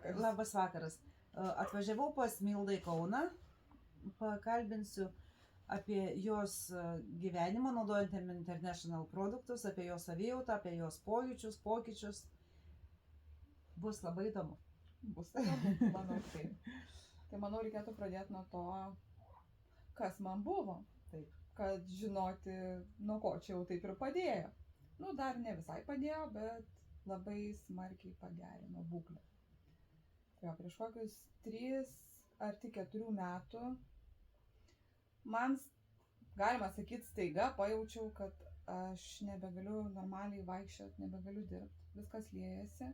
vakaras. Labas vakaras. Atvažiavau pas Mildą į Kauną, pakalbinsiu apie jos gyvenimą naudojant International produktus, apie jos savijautą, apie jos pojūčius, pokyčius. Bus labai įdomu. Bus įdomu, manau, taip. Tai manau, reikėtų pradėti nuo to, kas man buvo. Taip. Kad žinoti, nuo ko čia jau taip ir padėjo. Nu, dar ne visai padėjo, bet labai smarkiai pagerino būklę. Tai prieš kokius 3 ar tik 4 metų man, galima sakyti, staiga pajaučiau, kad aš nebegaliu normaliai vaikščioti, nebegaliu dirbti. Viskas liejasi,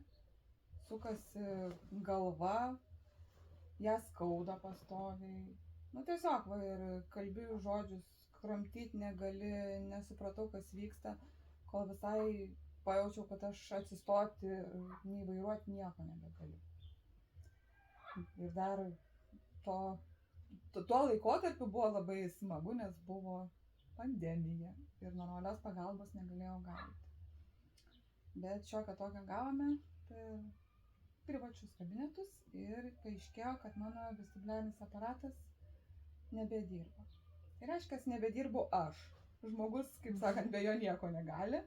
sukasi galva, ją skauda pastoviai. Nu tiesiog, va, ir kalbėjau žodžius, kramtyti negali, nesupratau, kas vyksta, kol visai pajaučiau, kad aš atsistoti, nei vairuoti nieko nebegaliu. Ir dar tuo laikotarpiu buvo labai smagu, nes buvo pandemija ir normalios pagalbos negalėjau gauti. Bet šiokią tokią gavome per privačius kabinetus ir paaiškėjo, kad mano vestibuliarinis aparatas nebedirba. Tai reiškia, nebedirbu aš. Žmogus, kaip sakant, be jo nieko negali.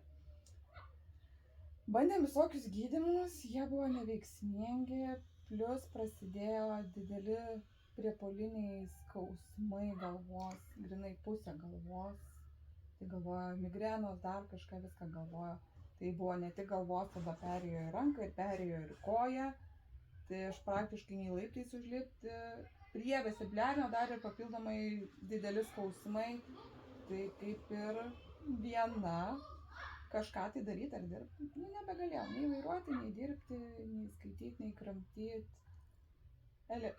Bandėm visokius gydymus, jie buvo neveiksmingi, plus prasidėjo dideli priepuoliniai skausmai galvos, grinai pusė galvos. Tai galvojo migrenos, dar kažką, viską galvojo. Tai buvo ne tik galvos, tada perėjo į ranką ir perėjo ir koją. Tai aš praktiškai nei laiptais užlipti. Prie vestibuliarinio dar ir papildomai dideli skausmai. Tai kaip ir viena kažką tai daryti ar dirbti. Nu, nebegalėjau nei vairuoti, nei dirbti, nei skaityti, nei kramtyti.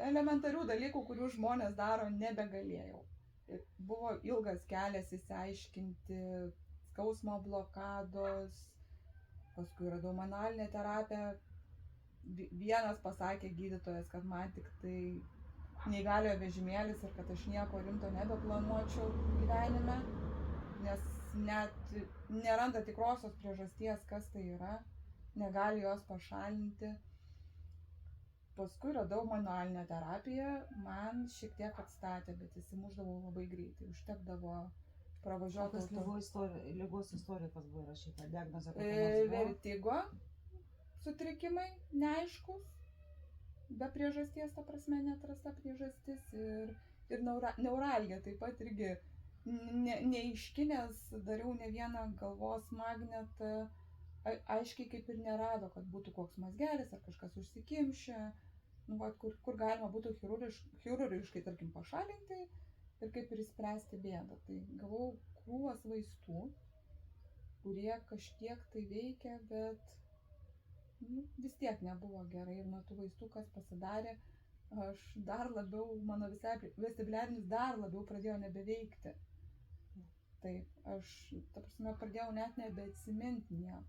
Elementarių dalykų, kurių žmonės daro, nebegalėjau. Buvo ilgas kelias įsiaiškinti, skausmo blokados, paskui radau manualinę terapiją. Vienas pasakė gydytojas, kad man tik tai neįgaliojo vežimėlis ir kad aš nieko rimto nebeplanuočiau gyvenime, nes net neranda tikrosios priežasties, kas tai yra, negali jos pašalinti. Paskui radau manualinę terapiją, man šiek tiek atstatė, bet įsimuždavau labai greitai, užtekdavo pravažiuoti. Ligos istorija, kas buvo rašyta, diagnozė? Vertigo sutrikimai, neaiškus, be priežasties, ta prasme, neatrasta priežastis ir neuralgija taip pat irgi neaiški, nes dariau ne vieną galvos magnetą, aiškiai kaip ir nerado, kad būtų koks mazgelis ar kažkas užsikimšę, nu, kur galima būtų chirurgiškai, tarkim, pašalinti ir kaip ir išspręsti bėdą. Tai gavau krūvas vaistų, kurie kažkiek tai veikia, bet vis tiek nebuvo gerai. Ir nuo tų vaistų, kas pasidarė, aš dar labiau, mano vestibuliarinis dar labiau pradėjo nebeveikti. Taip, aš, ta prasme, pradėjau net nebeatsiminti nieko.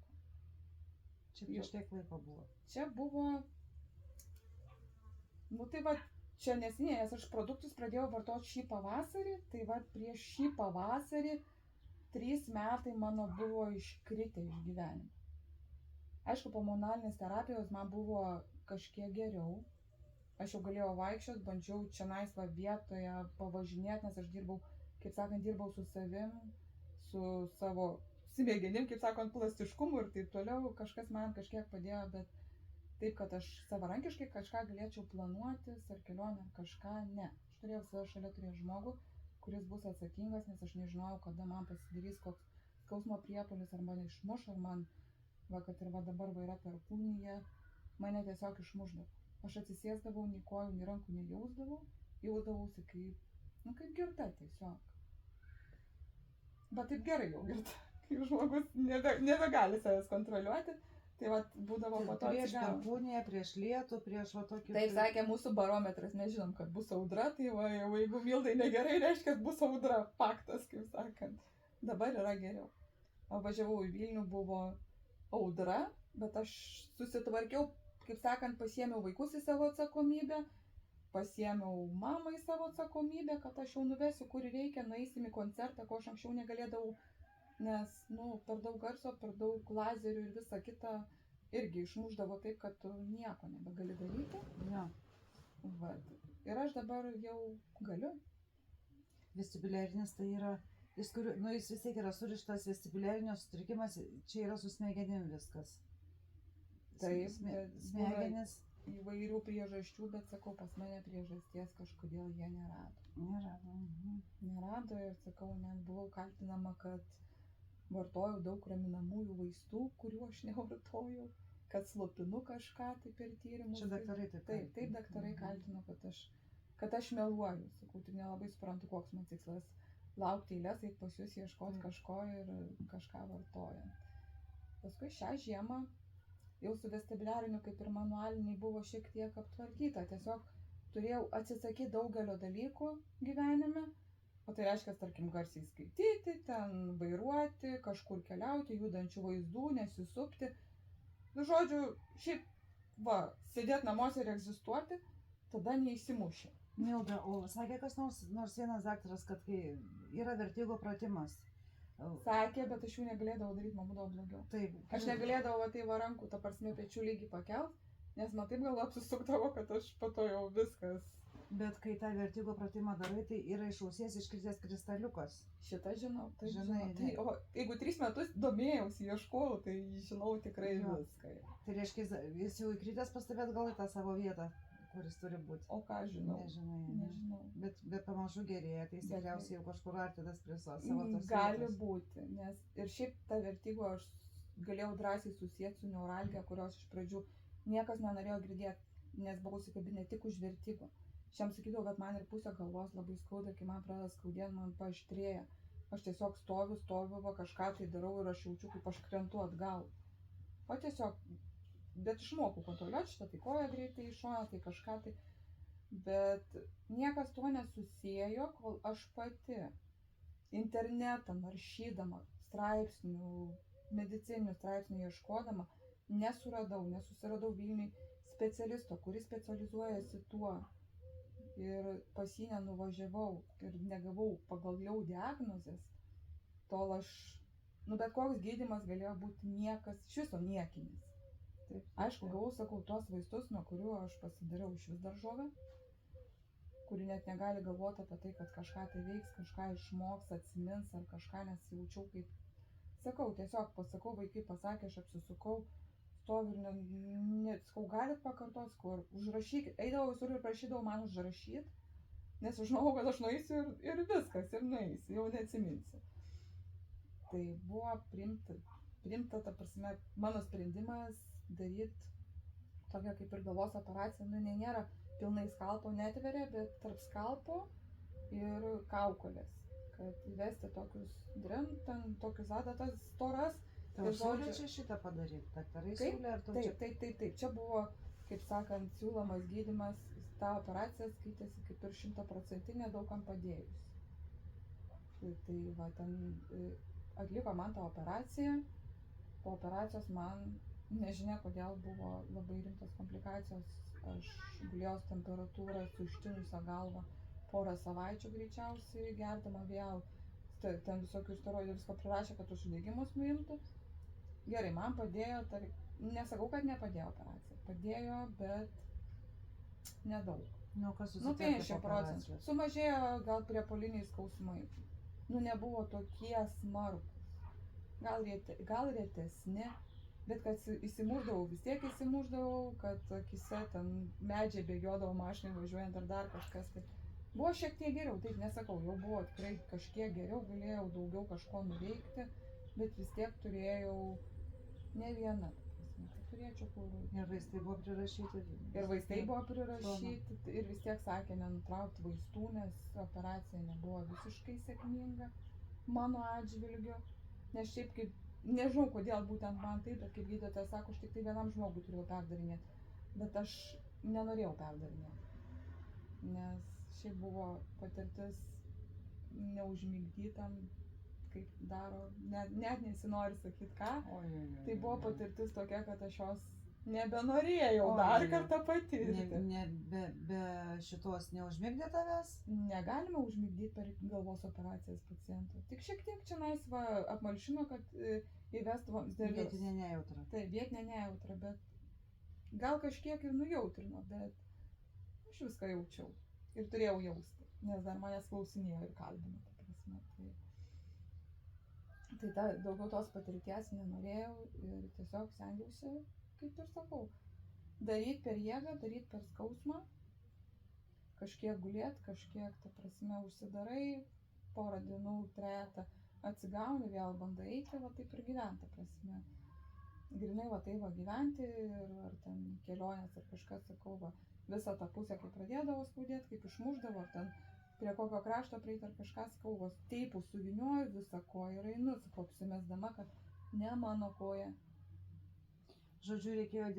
Čia prieš kiek laiko buvo? Čia buvo, nu tai va, čia nesiniai, nes aš produktus pradėjau vartoti šį pavasarį, tai va prieš šį pavasarį 3 metai mano buvo iškritę iš gyvenimo. Aišku, po manualinės terapijos man buvo kažkiek geriau. Aš jau galėjau vaikščioti, bandžiau čionais va vietoje pavažinėti, nes aš dirbau, kaip sakant, dirbau su savim, su savo smegenim, kaip sakant, plastiškumu ir taip toliau. Kažkas man kažkiek padėjo, bet taip, kad aš savarankiškai kažką galėčiau planuotis ar kelionę ar kažką, ne. Aš turėjau savo šalia turėti žmogų, kuris bus atsakingas, nes aš nežinojau, kada man pasidarys koks skausmo priepuolis, ar mane išmuš, ar man, va, kad ir va dabar va yra perkūnija, mane tiesiog išmušdavo. Aš atsisėsdavau, nei kojų, nei rankų nejausdavau, jausdavausi kaip girta tiesiog. Bet taip gerai jau girta, kaip žmogus nebegali savęs kontroliuoti, tai va būdavo po to prieš perkūniją, prieš lietų, prieš va tokį... Taip sakė mūsų barometras, mes žinom, kad bus audra, tai va, jau jeigu Mildai negerai, reiškia, kad bus audra, faktas, kaip sakant. Dabar yra geriau. O važiavau į Vilnių, buvo audra, bet aš susitvarkiau, kaip sakant, pasiėmiau vaikus į savo atsakomybę, pasiėmiau mamą į savo atsakomybę, kad aš jau nuvesiu, kur reikia, nueisim į koncertą, ko aš anksčiau negalėdavau, nes, per daug garso, per daug lazerių ir visa kita, irgi išmušdavo taip, kad tu nieko nebegali daryti. Jo. Vat. Ir aš dabar jau galiu. Vestibuliarinis tai yra, jis vis tiek yra surištas vestibuliarinio sutrikimas, čia yra su smegenim viskas. Taip, bet Smegenis įvairių priežasčių, bet sakau, pas mane priežasties kažkodėl jie nerado. nerado. Nerado ir sakau, net buvau kaltinama, kad vartojau daug raminamųjų vaistų, kurių aš nevartojau, kad slopinu kažką tai per tyrimus. Čia daktarai taip. Taip, daktarai kaltino, kad aš meluoju. Sakau, tik nelabai suprantu, koks man tikslas. Laukti eilės, eiti pas jūs ieškoti kažko ir kažką vartojant. Paskui šią žiemą jau su vestibuliariniu kaip ir manualiniai buvo šiek tiek aptvarkyta. Tiesiog turėjau atsisakyti daugelio dalykų gyvenime. O tai reiškia, tarkim, garsiai skaityti, ten vairuoti, kažkur keliauti, judančių vaizdų, nesisupti. Nu, žodžiu, šiaip, sėdėti namuose ir egzistuoti, tada neįsimušė. Milda, o sakė kas nors vienas daktaras, kad kai yra vertigo pratimas. Sakė, bet aš jų negalėdavau daryti, man būdavo blogiau. Taip. Aš negalėdavau rankų, ta prasme, pečių lygį pakelt, nes man taip gal apsisukdavo, kad aš po to jau viskas. Bet kai tą vertigo pratimą darai, tai yra iš ausies iškritęs kristaliukas. Šitą žinau, tai Žinai, žinau. Tai, o jeigu 3 metus domėjausi, ieškojau, tai žinau tikrai viską. Tai reiškia, jis jau įkritęs pas tave atgal į tą savo vietą, kuris turi būti. O ką žinau? Nežinau. Bet pamažu gerėja, tai jis tikriausiai jau kažkur artidas prie savo tos gali vietos. būti, nes ir šiaip tą vertigo aš galėjau drąsiai susijęti su neuralgija, kurios iš pradžių niekas nenorėjo girdėti, nes buvau įsikabinę tik už vertigo. Šiam sakydavau, kad man ir pusę galvos labai skauda, kai man pradeda skaudėti, man paaštrėja. Aš tiesiog stoviu, kažką tai darau ir aš jaučiu, kaip aš krentu atgal. O tiesiog, bet išmokau kontroliuoti šitą, tai koja greitai iššona, tai kažką tai. Bet niekas tuo nesusiejo, kol aš pati internetą naršydama, straipsnių, medicininių straipsnių ieškodama, nesusiradau Vilniui specialisto, kuris specializuojasi tuo. Ir pas jį nenuvažiavau ir negavau pagaliau diagnozės, tol aš, bet koks gydymas galėjo būti iš viso niekinis. Aišku, gavau, sakau, tuos vaistus, nuo kurių aš pasidariau iš vis daržovę, kuri net negali galvoti apie tai, kad kažką tai veiks, kažką išmoks, atsimins ar kažką, nes jaučiau kaip, sakau, tiesiog pasakau, vaikai pasakė, aš apsisukau, stoviu ir sakau, galit pakartot, kur užrašykit, eidavau visur ir prašydavau man užrašyti, nes žinau, kad aš nueisiu ir viskas, ir nueisiu, jau neatsiminsiu. Tai buvo priimta, ta prasme, mano sprendimas daryti tokią kaip ir galvos operaciją, jinai nėra pilnai skalpo netveria, bet tarp skalpo ir kaukolės, kad įvesti tokius adatas storas. Tai siūlė čia šitą padaryti, daktarai siūlė ar tu čia? Taip. Čia buvo, kaip sakant, siūlomas gydymas, ta operacija skaitėsi kaip ir 100%, daugam padėjus. Tai va, ten atliko man tą operaciją, po operacijos man, nežinia kodėl, buvo labai rimtos komplikacijos, aš gulėjau temperatūrą su ištinusią galvą porą savaičių greičiausiai, gerdama vėl, ten visokių steroidų visko prirašė, kad uždegimus nuimtų. Gerai, man padėjo, nesakau, kad nepadėjo operacija, padėjo, bet nedaug. Kas susitvarkė 50%. Sumažėjo gal priepuoliniai skausmai. Nebuvo tokie smarkūs. Gal retesni, bet kad įsimuždavau, vis tiek įsimuždavau, kad akise ten medžiai bėgiodavo mašinai važiuojant ar dar kažkas. Tai buvo šiek tiek geriau, taip nesakau, jau buvo tikrai kažkiek geriau, galėjau daugiau kažko nuveikti, bet vis tiek turėjau ne vieną, tai turėčiau kur. Ir vaistai buvo prirašyti. Ir vis tiek sakė nenutraukti vaistų, nes operacija nebuvo visiškai sėkminga mano atžvilgiu. Nes šiaip kaip, nežinau kodėl būtent man taip, bet kaip gydytojas sako, aš tik tai vienam žmogui turėjau perdarinėti. Bet aš nenorėjau perdarinėti. Nes šiaip buvo patirtis neužmigdytam, kaip daro, net nesinori sakyti ką. Tai buvo patirtis tokia, kad aš jos nebenorėjau Oi, dar oi, oi. kartą patirti. Be šitos neužmigdė tavęs? Negalima užmigdyti per galvos operacijas paciento. Tik šiek tiek čia laisva apmalšino, kad įvestų vamzdelius. Vietinė nejautra. Tai vietinė nejautra, bet gal kažkiek ir nujautrino, bet aš viską jaučiau ir turėjau jausti, nes dar manęs klausinėjo ir kalbino, ta prasme. Tai daugiau tos patirties nenorėjau ir tiesiog stengiausi, kaip ir sakau, daryti per jėgą, daryti per skausmą, kažkiek gulėti, kažkiek, ta prasme, užsidarai, porą dienų, trejetą atsigauni, vėl bandai eiti, va taip ir gyventi, ta prasme. Grinai va tai va gyventi ir ar ten kelionės ar kažkas, sakau, va, visą tą pusę, kai pradėdavo skaudėti, kaip išmuždavo, ar ten prie kokio krašto prieiti ar kažką, sakau, va, teipų suvinioju visą koją ir einu, sakau, apsimesdama, kad ne mano koja. Žodžiu, reikėjo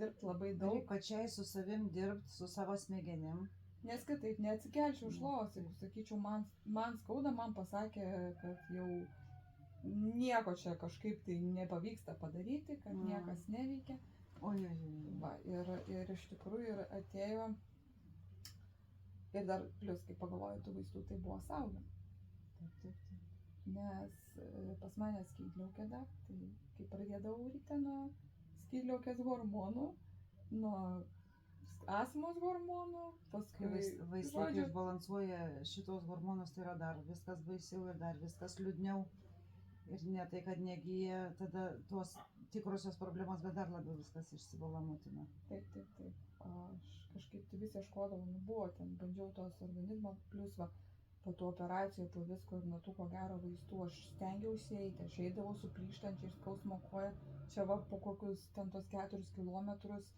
dirbti Labai daug, pačiai su savim dirbti, su savo smegenim. nes kitaip neatsikelčiau iš lovos, jeigu sakyčiau, man skauda, man pasakė, kad jau nieko čia kažkaip tai nepavyksta padaryti, kad niekas neveikia. Oi. Va, ir iš tikrųjų ir atėjo, ir dar plius, kai pagalvoju, tų vaistų tai buvo saulė. Taip. Nes pas mane skydliaukė dar, tai kai pradėdavau ryte nuo skydliaukės hormonų, nuo astmos hormonų, paskui Vaistai, kai išbalansuoja šitos hormonus, tai yra dar viskas baisiau ir dar viskas liūdniau. Ir ne tai, kad negyja tada tos tikrosios problemos, bet dar labiau viskas išsibalamutina. Taip. Aš kažkaip tai vis ieškodavau, buvo ten, bandžiau tos organizmo, plus va, po tų operacijų, po visko ir nuo tų ko gero vaistų aš stengiausi eiti, aš eidavau su plyštančia ir skausmo koja, čia va po kokius ten tos 4 kilometrus,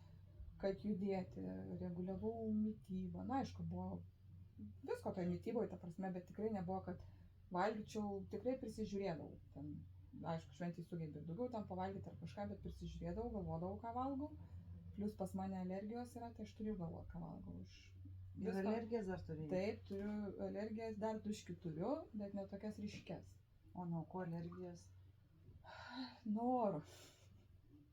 kad judėti, reguliavau mitybą, na aišku, buvo visko toj mityboje, ta prasme, bet tikrai nebuvo, kad valgyčiau, tikrai prisižiūrėdavau, ten, aišku, šventėj sugebi ir daugiau ten pavalgyti ar kažką, bet prisižiūrėdavau, galvodavau, ką valgau, plus pas mane alergijos yra, tai aš turiu galvoti, ką valgau. Ir alergijas dar turėjai? Taip, turiu alergijas, dar duškių turiu, bet ne tokias ryškes. O nuo ko alergijos? Nuo oro.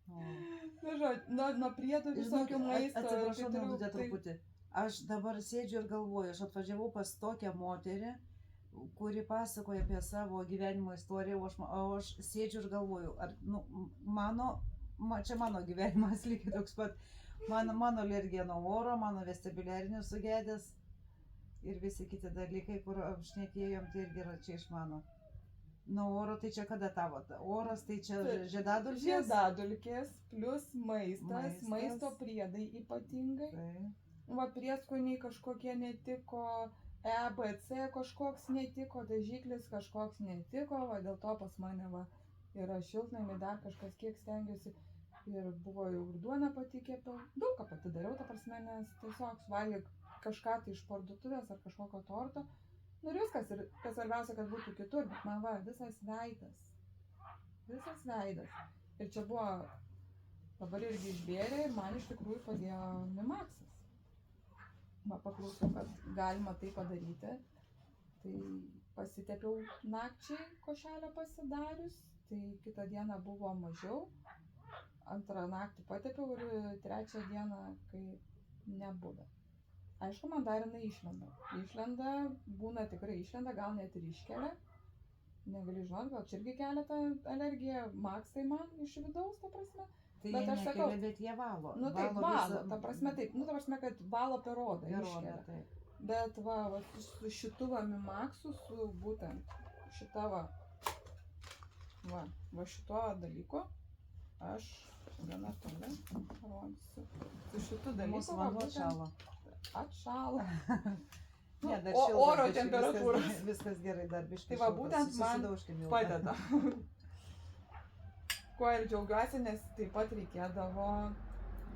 Nuo priedų visokių maisto. Atsiprašau, naudutė truputį. Aš dabar sėdžiu ir galvoju, aš atvažiavau pas tokią moterį, kuri pasakoja apie savo gyvenimo istoriją, o aš sėdžiu ir galvoju, ar, čia mano gyvenimas lygiai toks pat. Mano alergija nuo oro, mano vestibuliarinis sugedęs ir visi kiti dalykai, kur apšnekėjom, tai irgi yra čia iš mano. Nuo oro, tai čia kada tavo? Oras, tai čia žiedadulkės? Žiedadulkės, plus maistas, maisto priedai ypatingai. Va, prieskoniai kažkokie netiko, EBC kažkoks netiko, dažiklis kažkoks netiko, va, dėl to pas mane va, yra šiltnami, dar kažkas kiek stengiuosi. Ir buvo jau ir duona pati kepiau, daug ką pati dariau, ta prasme, nes tiesiog suvalgiau kažką tai iš parduotuvės ar kažkokio torto. Nu ir viskas, ir kas svarbiausia, kad būtų kitur, bet man va, visas veidas. Ir čia buvo, dabar irgi išbėrė ir man iš tikrųjų padėjo Mimaxas. Va, paklausiau, kad galima tai padaryti, tai pasitepiau nakčiai košelę pasidarius, tai kitą dieną buvo mažiau. Antrą naktį patepiau ir trečią dieną, kai nebūda. Aišku, man dar jinai išlenda, būna tikrai išlenda, gal net ir iškelia. Negali žinot, gal čia irgi kelia tą alergiją, maksai man iš vidaus, ta prasme. Tai bet jie aš sakau, nekelia, bet jie valo. Nu taip, valo, ta prasme taip, ta prasme, kad valo per odą iškelia. Taip. Bet va, su šitu va Mimaxu, su būtent šita va šito dalyku, aš gana toli parodysiu. Su šitu dalyku Mūsų vanduo atšalo. Atšalo. Ne, dar oro temperatūros. Viskas gerai, dar biškai. Tai va, būtent man padeda. Kuo ir džiaugiuosi, nes taip pat reikėdavo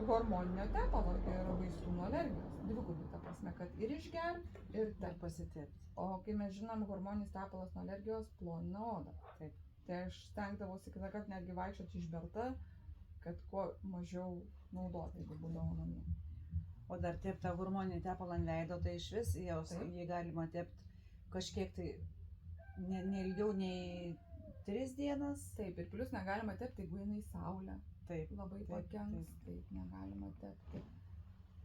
hormoninio tepalo ir vaistų nuo alergijos. Dvigubai, ta prasme, kad ir išgert, ir pasitepti. O kai mes žinom, hormoninis tepalas nuo alergijos plonina odą. Taip. Tai aš stengdavosi kitą kartą netgi vaikščioti išberta, kad kuo mažiau naudoti, jeigu būdavo namie. O dar tepti tą hormoninį tepalą ant veido, tai iš vis jį galima tepti kažkiek tai ne ilgiau nei 3 dienas. Taip, ir plius negalima tepti, jeigu eina į saulę. Taip. labai Taip, pakenks, taip negalima tepti.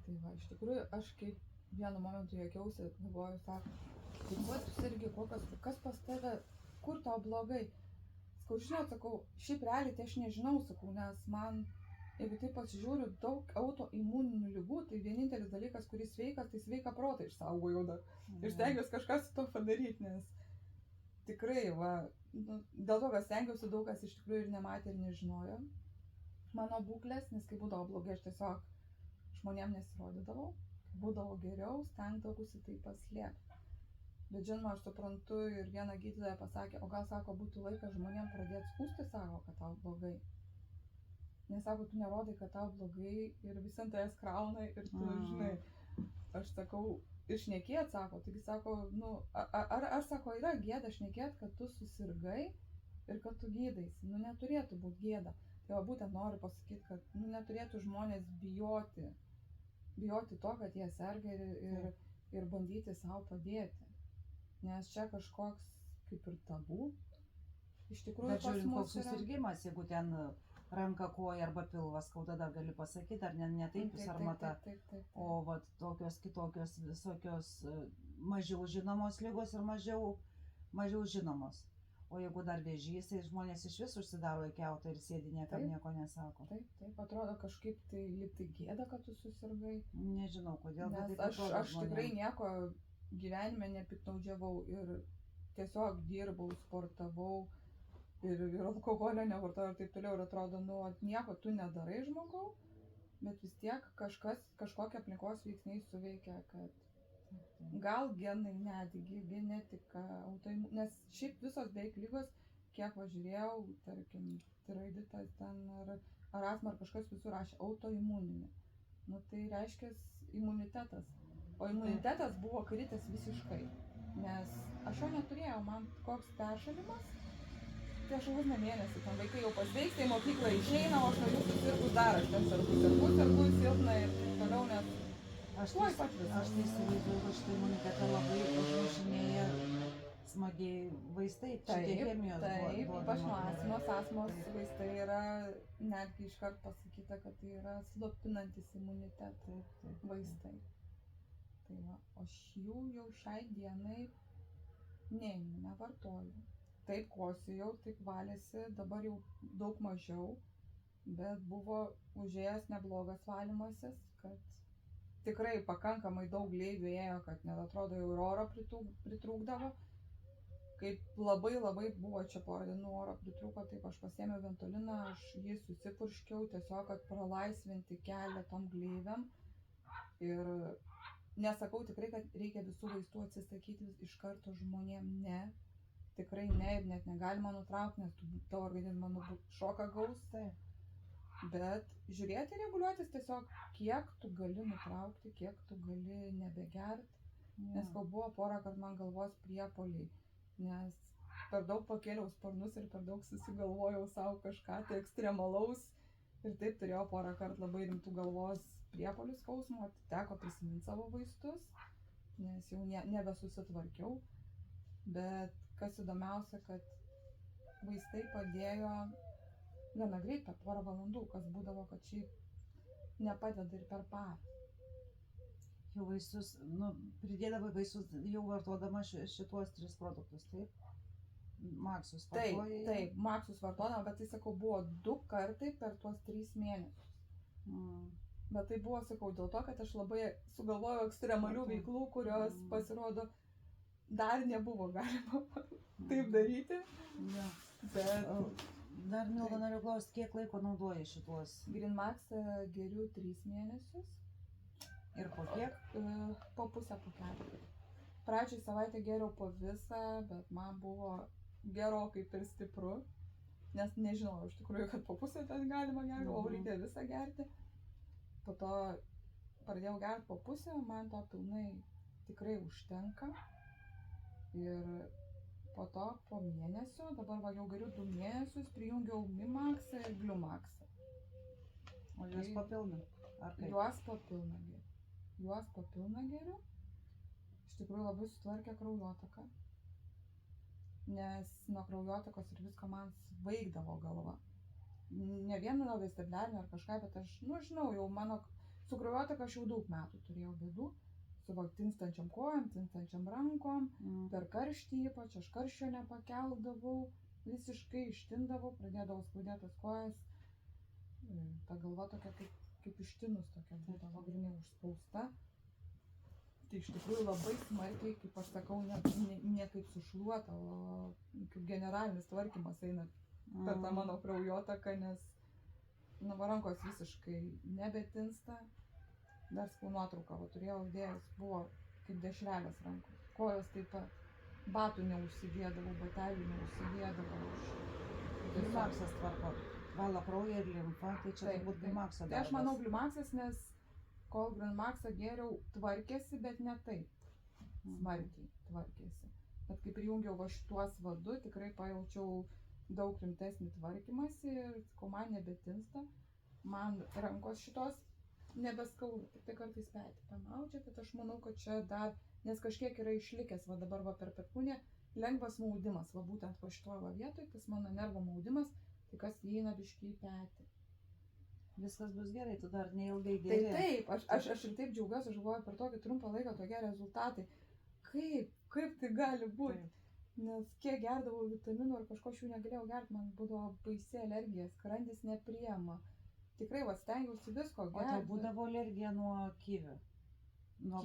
Tai va, iš tikrųjų, aš kaip vienu momentu juokiausi, galvoju, sako, tai kuo tu irgi, kas pas tave, kur tau blogai? Sakau, žinot, sakau, šiaip realiai tai aš nežinau, sakau, nes man, jeigu taip pasižiūriu, daug autoimuninių ligų, tai vienintelis dalykas, kuris sveikas, tai sveika protą išsaugojau dar. Ir stengiuosi kažką su to padaryti, nes tikrai, va, nu, dėl to, kad stengiausi, daug kas iš tikrųjų ir nematė ir nežinojo mano būklės, nes kai būdavo blogai, aš tiesiog žmonėm nesirodydavau, kai būdavo geriau, stengdavausi tai paslėpti. Bet žinoma, aš suprantu ir viena gydytoja pasakė, o gal sako, būtų laikas žmonėm pradėti skųsti, sako, kad tau blogai. Nes sako, tu nerodai, kad tau blogai ir visi ant tavęs krauna ir tu, žinai, aš sakau, ir šnekėt, sako, taigi sako, nu, ar sako, yra gėda šnekėt, kad tu susirgai ir kad tu gydaisi, nu neturėtų būti gėda. Tai va būtent noriu pasakyti, kad nu, neturėtų žmonės bijoti to, kad jie serga ir bandyti savo padėti. Nes čia kažkoks kaip ir tabu. Iš tikrųjų, bet žiūrint, koks yra susirgimas, jeigu ten ranka, koja arba pilvas skauda, dar gali pasakyti, ar ne taip jūs ar mata. Taip. O vat tokios kitokios visokios mažiau žinomos ligos ir mažiau žinomos. O jeigu dar vėžys, tai žmonės iš vis užsidaro į kiautą ir sėdi, niekam nieko nesako. Taip, atrodo kažkaip tai liktai gėda, kad tu susirgai. Nežinau, kodėl, bet taip atrodo žmonėms. Aš tikrai nieko gyvenime nepiktnaudžiavau ir tiesiog dirbau, sportavau ir alkoholio nevartojau ir taip toliau. Ir atrodo, nu, nieko tu nedarai žmogau, bet vis tiek kažkokie aplinkos veiksniai suveikia, kad gal genai, netgi genetika, nes šiaip visos beveik lygos, kiek važiūrėjau, tarkim, tiroiditas ten ar astma ar kažkas visur rašė autoimuninė. Nu tai reiškia imunitetas. O imunitetas buvo kritęs visiškai, nes aš jo neturėjau, man koks peršalimas, prieš ne mėnesį, ten vaikai jau pasveiksta, į mokyklą išeina, o aš nuo jų susirgus dar, aš ten sergu silpna ir taip toliau, nes Aš tai įsivaizduoju, kad šitą imunitetą labai užmušinėja smagiai vaistai, šitie chemijos duodama. Taip, ypač nuo astmos vaistai yra, netgi iškart pasakyta, kad tai yra slopinantis imunitetą vaistai. Tai va, o jų jau šiai dienai neimu, nevartoju. Taip kosėjau, taip valėsi, dabar jau daug mažiau, bet buvo užėjęs neblogas valymasis, kad tikrai pakankamai daug gleivių ėjo, kad net atrodo jau ir oro pritrūkdavo. Kaip labai buvo čia porą dienų oro pritrūko, taip aš pasiėmiau Ventoliną, aš jį susipurškiau tiesiog, kad pralaisvinti kelią tom gleiviam. Ir nesakau tikrai, kad reikia visų vaistų atsisakyti iš karto žmonėm, ne. Tikrai ne ir net negalima nutraukti, nes tavo organizmą šoką gaus. Bet žiūrėti, reguliuotis tiesiog, kiek tu gali nutraukti, kiek tu gali nebegerti. Nes kol buvo porą kartų man galvos priepuoliai, nes per daug pakėliau sparnus ir per daug susigalvojau savo kažką tai ekstremalaus. Ir taip turėjau porą kartų labai rimtų galvos priepuolių skausmo, teko prisiminti savo vaistus, nes jau nebesusitvarkiau. Bet kas įdomiausia, kad vaistai padėjo gana greit, per porą valandų, kas būdavo, kad šiaip nepadeda ir per parą. Jau vaistus, nu, pridėdavai vaistus jau vartodama šituos 3 produktus, taip? Maksus vartojai? Taip, maksus vartodama, bet tai, sakau, buvo 2 kartai per tuos 3 mėnesius. Bet tai buvo, sakau, dėl to, kad aš labai sugalvojau ekstremalių veiklų, kurios pasirodo dar nebuvo galima taip daryti. Bet dar, Milda, noriu klausti, kiek laiko naudoji šituos? Green Max geriu 3 mėnesius. Ir po kiek? Po pusę pakelį. Pradžiai savaitę geriau po visą, bet man buvo gerokai per stipru. Nes nežinau, iš tikrųjų, kad po pusę ten galima gerti, o reikia visą gerti. Po to pradėjau gerti po pusę, man to pilnai tikrai užtenka. Ir po to po mėnesio, dabar va jau geriu 2 mėnesius, prijungiau Mimaxą ir Gliumaxą. O juos papilna? Juos papilna geriu. Iš tikrųjų labai sutvarkė kraujotaką. Nes nuo kraujotakos ir visko man svaigdavo galva. ne vieno vestibulinio ar kažką, bet aš, nu, žinau, jau mano su kraujotaka aš jau daug metų turėjau bėdų, su va tinstančiam kojom, tinstančiam rankom, per karštį ypač, aš karščio nepakeldavau, visiškai ištindavau, pradėdavau skaudėtas kojas, ta galva tokia kaip ištinus tokia būdavo grinai užspausta. Tai iš tikrųjų labai smarkiai, kaip aš sakau, ne kaip sušluota, o kaip generalinis tvarkymas eina per tą mano kraujotaką, nes rankos visiškai nebetinsta. Dar sakau nuotrauką, turėjau įdėjus, buvo kaip dešrelės rankos. Kojos taip pat. Batų neužsidėdavau, batelių neužsidėdavau. Glimaksas tvarko. Valo kraują ir limfą, tai čia turbūt glimakso darbas. Tai aš manau glimaksas, nes kol glimaksą gėriau tvarkėsi, bet ne taip. Smarkiai tvarkėsi. Bet kaip prijungiau va šituos vadu, tikrai pajaučiau daug rimtesnį tvarkymąsi ir man nebetinsta. Man rankos šitos nebeskauda, tik tai kartais petį pamaudžia, bet aš manau, kad čia dar, nes kažkiek yra išlikęs, va dabar va per perkūnę, lengvas maudimas, va būtent va šitoje va vietoje, tas mano nervo maudimas, tai kas įeina biškį į petį. Viskas bus gerai, tu dar neilgai geri. Tai taip, aš ir taip džiaugiuosi, aš galvoju per tokį trumpą laiką tokie rezultatai. Kaip tai gali būti? Nes kiek gerdavau vitaminų ir kažko aš jų negalėjau gerti, man būdavo baisi alergija, skrandis nepriema. Tikrai va stengiausi visko gerti. O tau būdavo alergija nuo kivių? Nuo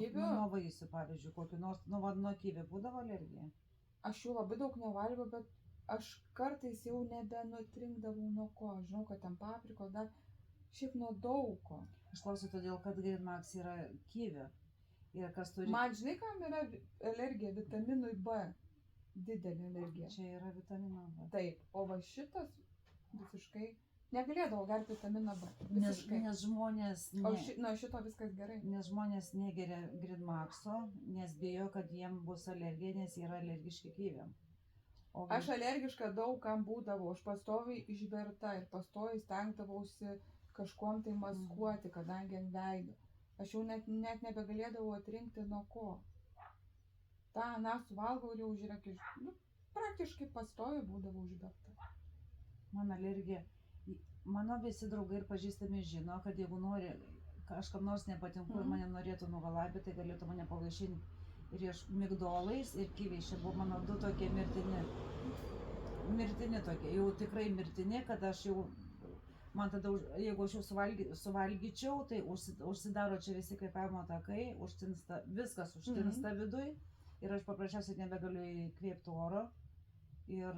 vaisių, pavyzdžiui, kokiu nors, nuo kivių būdavo alergija? Aš jų labai daug nevalgiau, bet aš kartais jau nebenutrinkdavau nuo ko. Žinau, kad ten paprikos dar šiaip nuo daug ko. Aš klausiu todėl, kad Greenmax yra kivių. Ir kas turi... Man žinai, kam yra alergija? Vitaminui B. Didelė alergija. Čia yra vitamino B. Taip, o va šitas visiškai negalėdavau gerti vitaminą B. Nes žmonės... Nuo šito viskas gerai. Nes žmonės negeria Greenmaxo, nes bijo, kad jiem bus alergija, nes yra alergiški kiviam. Aš alergiška daug kam būdavau, aš pastoviai išberta ir pastoviai stengdavausi kažkuom tai maskuoti, kadangi ant veido. Aš jau net nebegalėdavau atrinkti nuo ko. Ta, suvalgau ir jau žiūrėk, praktiškai pastoviai būdavau užberta. Man alergija. Mano visi draugai ir pažįstami žino, kad jeigu nori, kažkam nors nepatinku ir mane norėtų nugalabyti, tai galėtų mane pavaišinti ir migdolais ir kiviais. Čia buvo mano du tokie mirtini tokie, jau tikrai mirtini, kad aš jau, man tada, jeigu aš jau suvalgyčiau, tai užsidaro čia visi kvėpavimo takai, viskas užtinsta viduj ir aš paprasčiausiai nebegaliu įkvėpti oro ir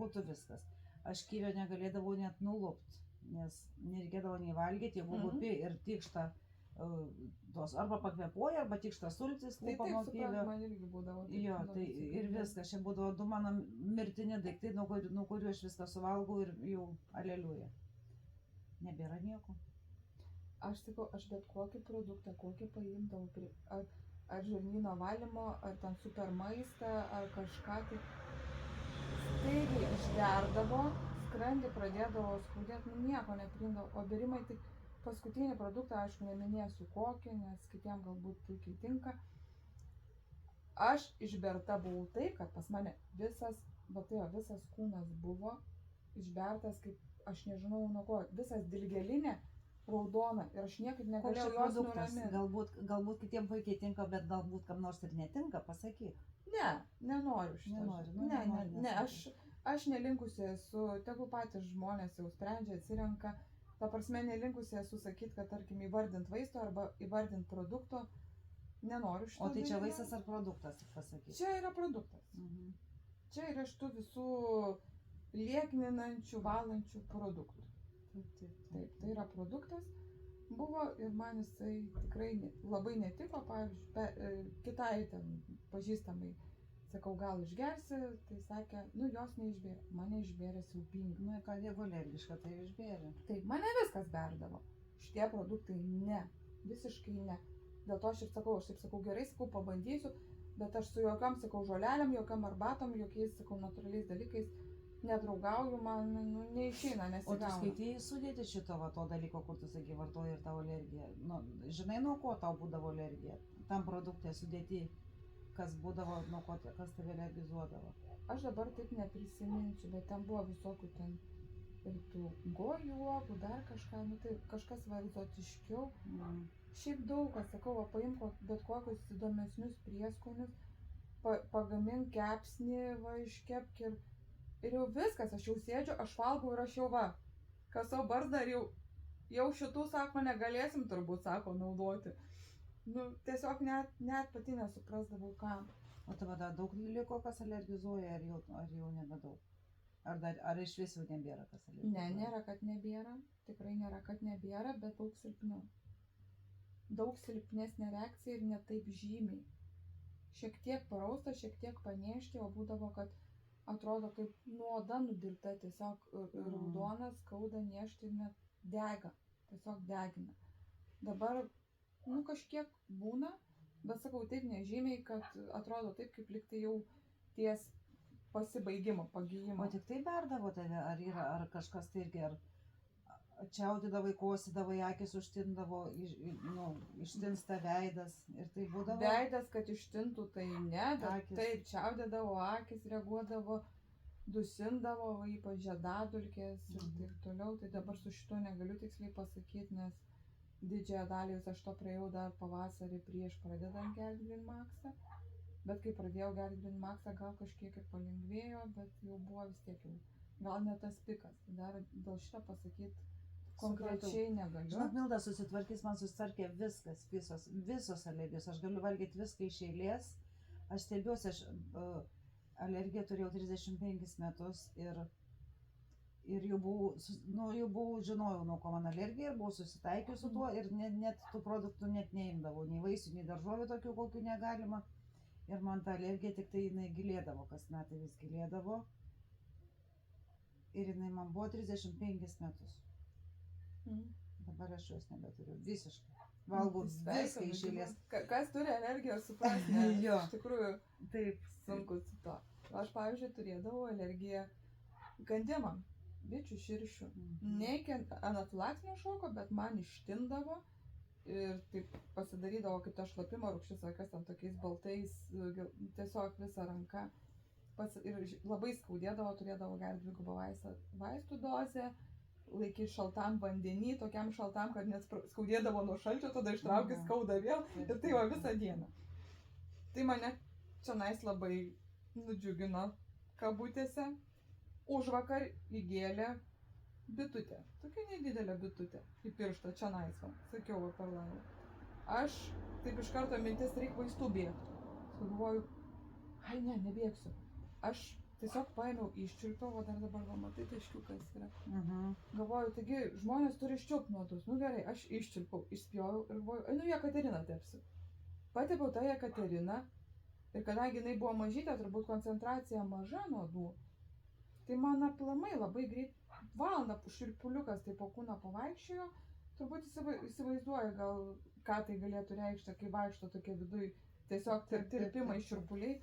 būtų viskas. Aš kivio negalėdavau net nulupti, nes nereikėdavo nei valgyti, jeigu lupi ir tikšta tos arba pakvėpuoja, arba tikšta sultis lūpa nuo kivio. Man irgi būdavo. Jo, tai ir viskas, čia būdavo du mano mirtini daiktai, nuo kurių aš viską suvalgau ir jau aleliuja. Nebėra nieko. Aš sakau, aš bet kokį produktą, kokį paimdavau, ar žarnyno valymo, ar ten super maistą, ar kažką, tai staigiai išgerdavo, skrandį pradėdavo skaudėti, nieko nepriimdavo, o bėrimai tik paskutinį produktą, aišku, neminėsiu kokį, nes kitiem galbūt puikiai tinka. Aš išberta buvau taip, kad pas mane visas kūnas buvo išbertas, kaip aš nežinau nuo ko, visas dilgelinė raudona ir aš niekaip negalėjau jos nuraminti. Galbūt kitiem puikiai tinka, bet galbūt kam nors ir netinka, pasakyk. Ne, nenoriu šitą. Ne, aš nelinkusi esu, tegul patys žmonės jau sprendžia, atsirenka. Ta prasme, nelinkusi esu sakyti, kad tarkim įvardint vaisto arba įvardint produkto, nenoriu šitą. O tai čia vaistas ar produktas, pasakyti? Čia yra produktas. Čia yra iš tų visų liekninančių, valančių produktų. Taip, tai yra produktas. Buvo ir man jisai tikrai labai netiko, pavyzdžiui, kitai ten pažįstamai. Sakau, gal išgersi, tai sakė, jos neišbėrė. Mane išbėrė siaubingai. Nu, ką jeigu alergiška, tai išbėrė. Taip, mane viskas berdavo. Šitie produktai ne, visiškai ne. Dėl to aš ir sakau, gerai, pabandysiu, bet aš su jokiam, žolelėm, jokiam arbatom, jokiais, natūraliais dalykais nedraugauju, man neišeina, nesigauna. O tu skaitėjai sudėti šito to dalyko, kur tu sakai, vartoji ir tavo alergija? Žinai, nuo ko tau būdavo alergija? Tam produktė sudėti. Kas būdavo, nuo ko, kas tave alergizuodavo? Aš dabar taip neprisiminsiu, bet ten buvo visokių ten ir tų gojų uogų, dar kažką, nu tai kažkas va egzotiškiau. Šiaip daug, kas sakau, va, paimk bet kokius įdomesnius prieskonius, pagamink kepsnį, va iškepk ir jau viskas, aš jau sėdžiu, aš valgau ir aš jau va, kasau barzdą ir jau šitų, sako, negalėsim turbūt, sako, naudoti. Nu, tiesiog net pati nesuprasdavau kam. O tavo dar daug liko, kas alergizuoja, ar jau nebedaug? Ar iš vis jau nebėra kas alergizuoja? Ne, nėra, kad nebėra. Tikrai nėra, kad nebėra, bet daug silpniau. Daug silpnesnė reakcija ir ne taip žymiai. Šiek tiek parausta, šiek tiek panėšti, o būdavo, kad atrodo kaip nuoda nudirta, tiesiog raudonas, skauda, niežti ir net dega. Tiesiog degina. Dabar, nu, kažkiek būna, bet sakau, taip nežymiai, kad atrodo taip, kaip liktai jau ties pasibaigimo, pagijimo. O tik tai berdavo tave, ar kažkas tai irgi, ar čiaudydavai, kosidavai, akis užtindavo, ištinsta veidas ir tai būdavo? Veidas, kad ištintų, tai ne, bet tai čiaudydavo, akis reaguodavo, dusindavo, ypač žiedadulkės ir taip toliau. Tai dabar su šito negaliu tiksliai pasakyti, nes didžiąją dalį aš to praėjau dar pavasarį prieš pradedant gerti Green Maxą. Bet kai pradėjau gerti Green Maxą, gal kažkiek ir palengvėjo, bet jau buvo vis tiek jau. Gal ne tas pikas. Dar dėl šito pasakyti konkrečiai negaliu. Žinok, Milda susitvarkys, man susitvarkė viskas, visos alergijos. Aš galiu valgyti viską iš eilės. Aš stebiuosi, aš alergiją turėjau 35 metus ir jau buvau, žinojau, nuo ko man alergija ir buvau susitaikius su tuo ir net tų produktų net neimdavau, nei vaisių, nei daržovių tokių, kokių negalima. Ir man ta alergija tik tai jinai gilėdavo, kas metai vis gilėdavo. Ir jinai man buvo 35 metus. Dabar aš jos nebeturiu, visiškai. Valgau viską iš eilės. Kas turi alergiją, supras, ne? Jo. Iš tikrųjų, taip sunku su to. Aš, pavyzdžiui, turėdavau alergiją gandimam, bičių, širšių. Ne iki anafilaksinio šoko, bet man ištindavo ir taip pasidarydavo kaip ta šlapimo rūgštis, kas ten tokiais baltais, tiesiog visą ranką. Ir labai skaudėdavo, turėdavo gerti 2 vaistų dozę, laikyti šaltam vandenį, tokiam šaltam, kad net skaudėdavo nuo šalčio, tada ištraukti skauda vėl ir tai va visą dieną. Tai mane čionais labai nudžiugino kabutėse. Užvakar įgėlė bitutė, tokia nedidelė bitutė, į pirštą čionais, sakiau per langą. Aš taip iš karto mintis, reik vaistų bėgti. Galvoju, ai ne, nebėgsiu. Aš tiesiog paėmiau, iščiulpiau, o dar dabar va matai, taškiukas yra. Galvoju, taigi žmonės turi iščiulpti nuodus. Nu gerai, aš iščiulpiau, išspjoviau ir galvoju, nu Jekateriną tepsiu. Patepiau tą Jekateriną ir kadangi jinai buvo mažytė, turbūt koncentracija maža nuodų, tai man aplamai labai greit, valandą širpuliukas tai po kūną pavaikščiojo, turbūt įsivaizduoju gal, ką tai galėtų reikšti, kai vaikšto tokie viduj tiesiog tirpimai širpuliai.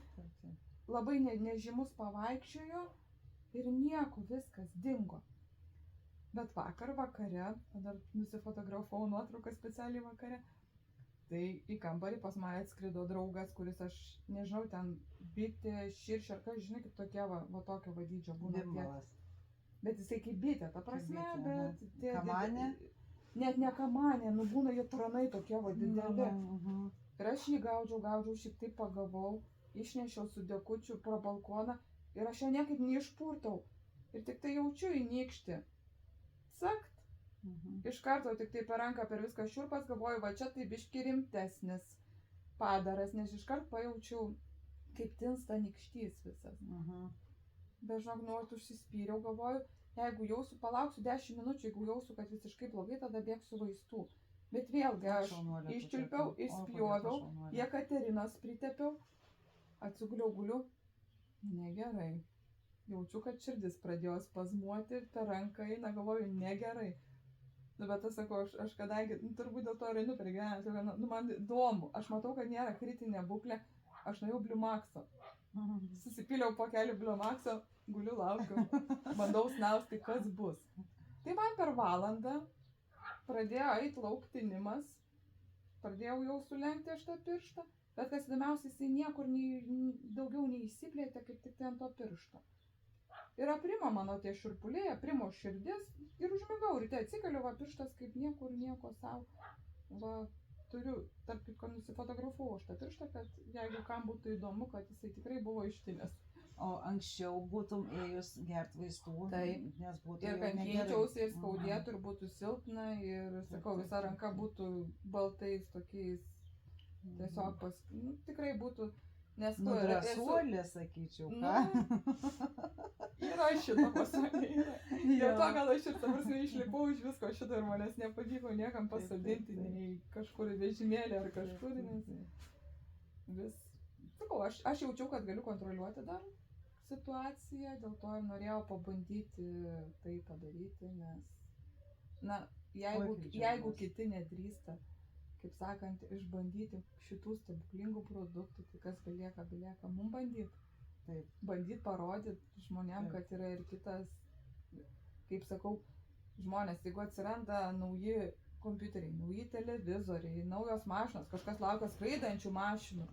Labai nežymus pavaikščiojo ir nieko, viskas dingo. Bet vakare, dar nusifotografavau nuotrauką specialiai vakare, tai į kambarį pas mane atskrido draugas, kuris aš nežinau, ten bitė, širšė, ar ką, žinai, kaip tokie va tokio vadydžio būna. Bimbalas. Bet jisai kaip bitė, ta prasme, bet... Kamanė? Net ne kamanė, nu būna jie tranai tokie va dideli. Ir aš jį gaudžiau, šiek tiek pagavau, išnešiau su dekučiu pro balkoną ir aš jo niekaip neišpurtau. Ir tik tai jaučiu į nykštį. Sakt. Iš karto tik tai per ranką per viską šiurpas, galvoju, va čia tai biški rimtesnis padaras, nes iš karto pajaučiau, kaip tinsta nykštys visas. Bet žinok, nuolat užsispyriau, galvoju, jeigu jausiu, palauksiu 10 minučių, jeigu jausiu, kad visiškai blogai, tada bėgsiu vaistų. Bet vėlgi aš iščiulpiau, išspjoviau, Jekaterinos pritepiau, guliu, negerai. Jaučiu, kad širdis pradėjo spazmuoti, per ranką eina, galvoju, negerai. Nu, bet aš sakau, aš kadangi, turbūt dėl to ir einu per gyvenimą, nu, man įdomu, aš matau, kad nėra kritinė būklė, aš nuėjau Bliumaxo. Susipyliau po kelių Bliumaxo, guliu, laukiu, bandau snausti, kas bus. Tai man per valandą pradėjo eiti lauktinimas, pradėjau jau sulenkti aš tą pirštą, bet kas įdomiausia, jisai niekur daugiau neįsiplėtė, kaip tik ant to piršto. Ir aprimo mano tie šiurpuliai, aprimo širdis ir užmigau. Ryte atsikeliu, va pirštas kaip niekur, nieko savo. Va, turiu, tarp kitko, nusifotografavau aš tą pirštą, kad jeigu kam būtų įdomu, kad jisai tikrai buvo ištinęs. O anksčiau būtum ėjus gert vaistų, Taip. nes būtų Ir jau kad negerai. keičiausi ir skaudėtų, ir būtų silpna, ir, sakau, visa ranka būtų baltais tokiais, tiesiog tikrai būtų, nes Nu, drąsuolė, sakyčiau, ką? Yra šito pasakė. Dėl to gal aš ir, ta prasme, išlipau iš visko šito ir manęs nepavyko niekam pasodinti, nei kažkur į vežimėlį ar kažkur, nes vis, sakau, aš jaučiau, kad galiu kontroliuoti dar situaciją, dėl to ir norėjau pabandyti tai padaryti, nes, na, jeigu kiti nedrįsta, kaip sakant, išbandyti šitų stebuklingų produktų, tai kas belieka mum bandyti. Taip. Bandyti parodyti žmonėm, Taip. kad yra ir kitas, kaip sakau, žmonės, jeigu atsiranda nauji kompiuteriai, nauji televizoriai, naujos mašinos, kažkas laukia skraidančių mašinų.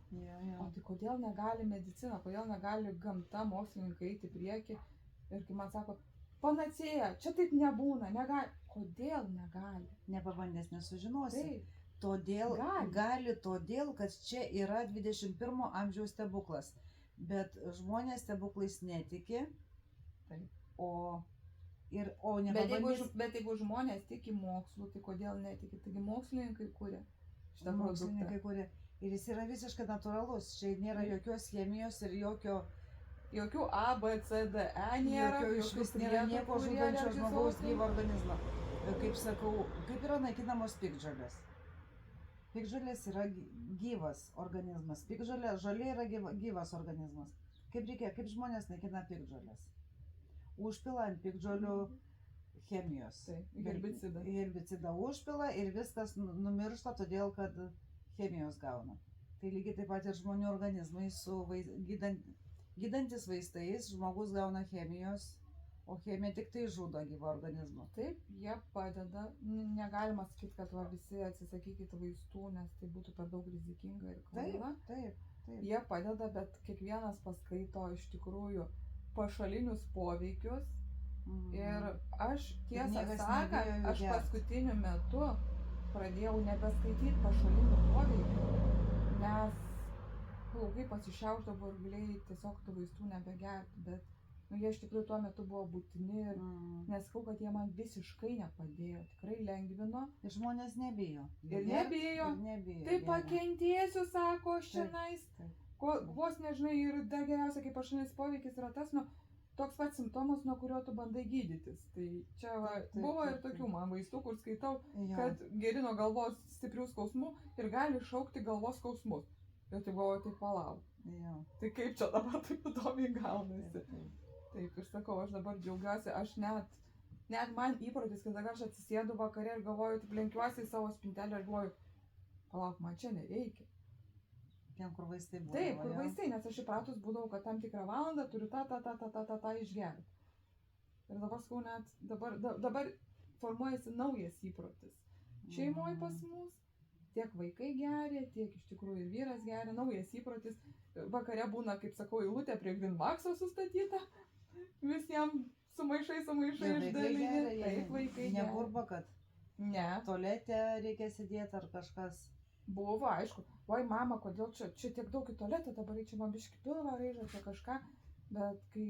O tai kodėl negali medicina, kodėl negali gamta, mokslininkai eiti į priekį? Ir kai man sako, panacėja, čia taip nebūna, negali. Kodėl negali? Nepabandęs nesužinosi. Taip. Todėl todėl, kad čia yra 21 amžiaus stebuklas. Bet žmonės stebuklais netiki. Taip. O Bet jeigu žmonės tiki mokslu, tai kodėl netiki? Taigi mokslininkai kuria šitą produktą. Ir jis yra visiškai natūralus. Čia nėra jokios chemijos ir jokių A, B, C, D, E nėra. Iš vis nėra nieko žudančio žmogaus gyvo organizmo. Kaip sakau, kaip yra naikinamos piktžolės. Piktžolės yra gyvas organizmas. Žolė yra gyvas organizmas. Kaip žmonės naikina piktžolės? Užpila ant piktžolių chemijos. Herbicidą užpila ir viskas numiršta, todėl kad chemijos gauna. Tai lygiai taip pat ir žmonių organizmai su gydantis vaistais, žmogus gauna chemijos, o chemija tik tai žudo gyvą organizmą. Taip, jie padeda. Negalima sakyti, kad visi atsisakykite vaistų, nes tai būtų per daug rizikinga ir kvaila. Taip. Jie padeda, bet kiekvienas paskaito iš tikrųjų pašalinius poveikius. Ir aš, tiesą sakant, aš paskutiniu metu pradėjau nebeskaityti pašalinių poveikių, nes plaukai pasišiaušdavo ir galėjai tiesiog tų vaistų nebegerti, bet jie iš tikrųjų tuo metu buvo būtini ir nesakau, kad jie man visiškai nepadėjo, tikrai lengvino. Ir žmonės nebijo. Ir nebijo. Tai pakentėsiu, sako, aš čionais. Vos nežinai, ir dar geriausia, kaip pašalinis poveikis yra tas, toks pats simptomas, nuo kurio tu bandai gydytis. Tai čia buvo ir tokių man vaistų, kur skaitau, kad geri nuo galvos stiprių skausmų ir gali iššaukti galvos skausmus. Ir tai buvo, tai palauk. Tai kaip čia dabar taip įdomiai gaunasi. Taip, ir sakau, aš dabar džiaugiuosi, aš net man įprotis, kad aš atsisėdu vakare ir galvoju, taip lenkiuosi į savo spintelę ir galvoju, palauk, man čia nereikia. Ten, kur vaistai būdavo. Taip, kur vaistai, nes aš įpratus būdavau, kad tam tikrą valandą turiu tą išgerti. Ir dabar sakau, net dabar formuojasi naujas įprotis. Šeimoje pas mus tiek vaikai geria, tiek iš tikrųjų ir vyras geria, naujas įprotis. Vakare būna, kaip sakau, eilutė prie Greenmax'o sustatyta, visiems su maišai išdalinti. Taip, vaikai geria. Neburba, kad tualete reikia sėdėti ar kažkas. Buvo, aišku. Oi, mama, kodėl čia tiek daug į tualetą, dabar čia man biškį pilvą raižo, čia kažką. Bet kai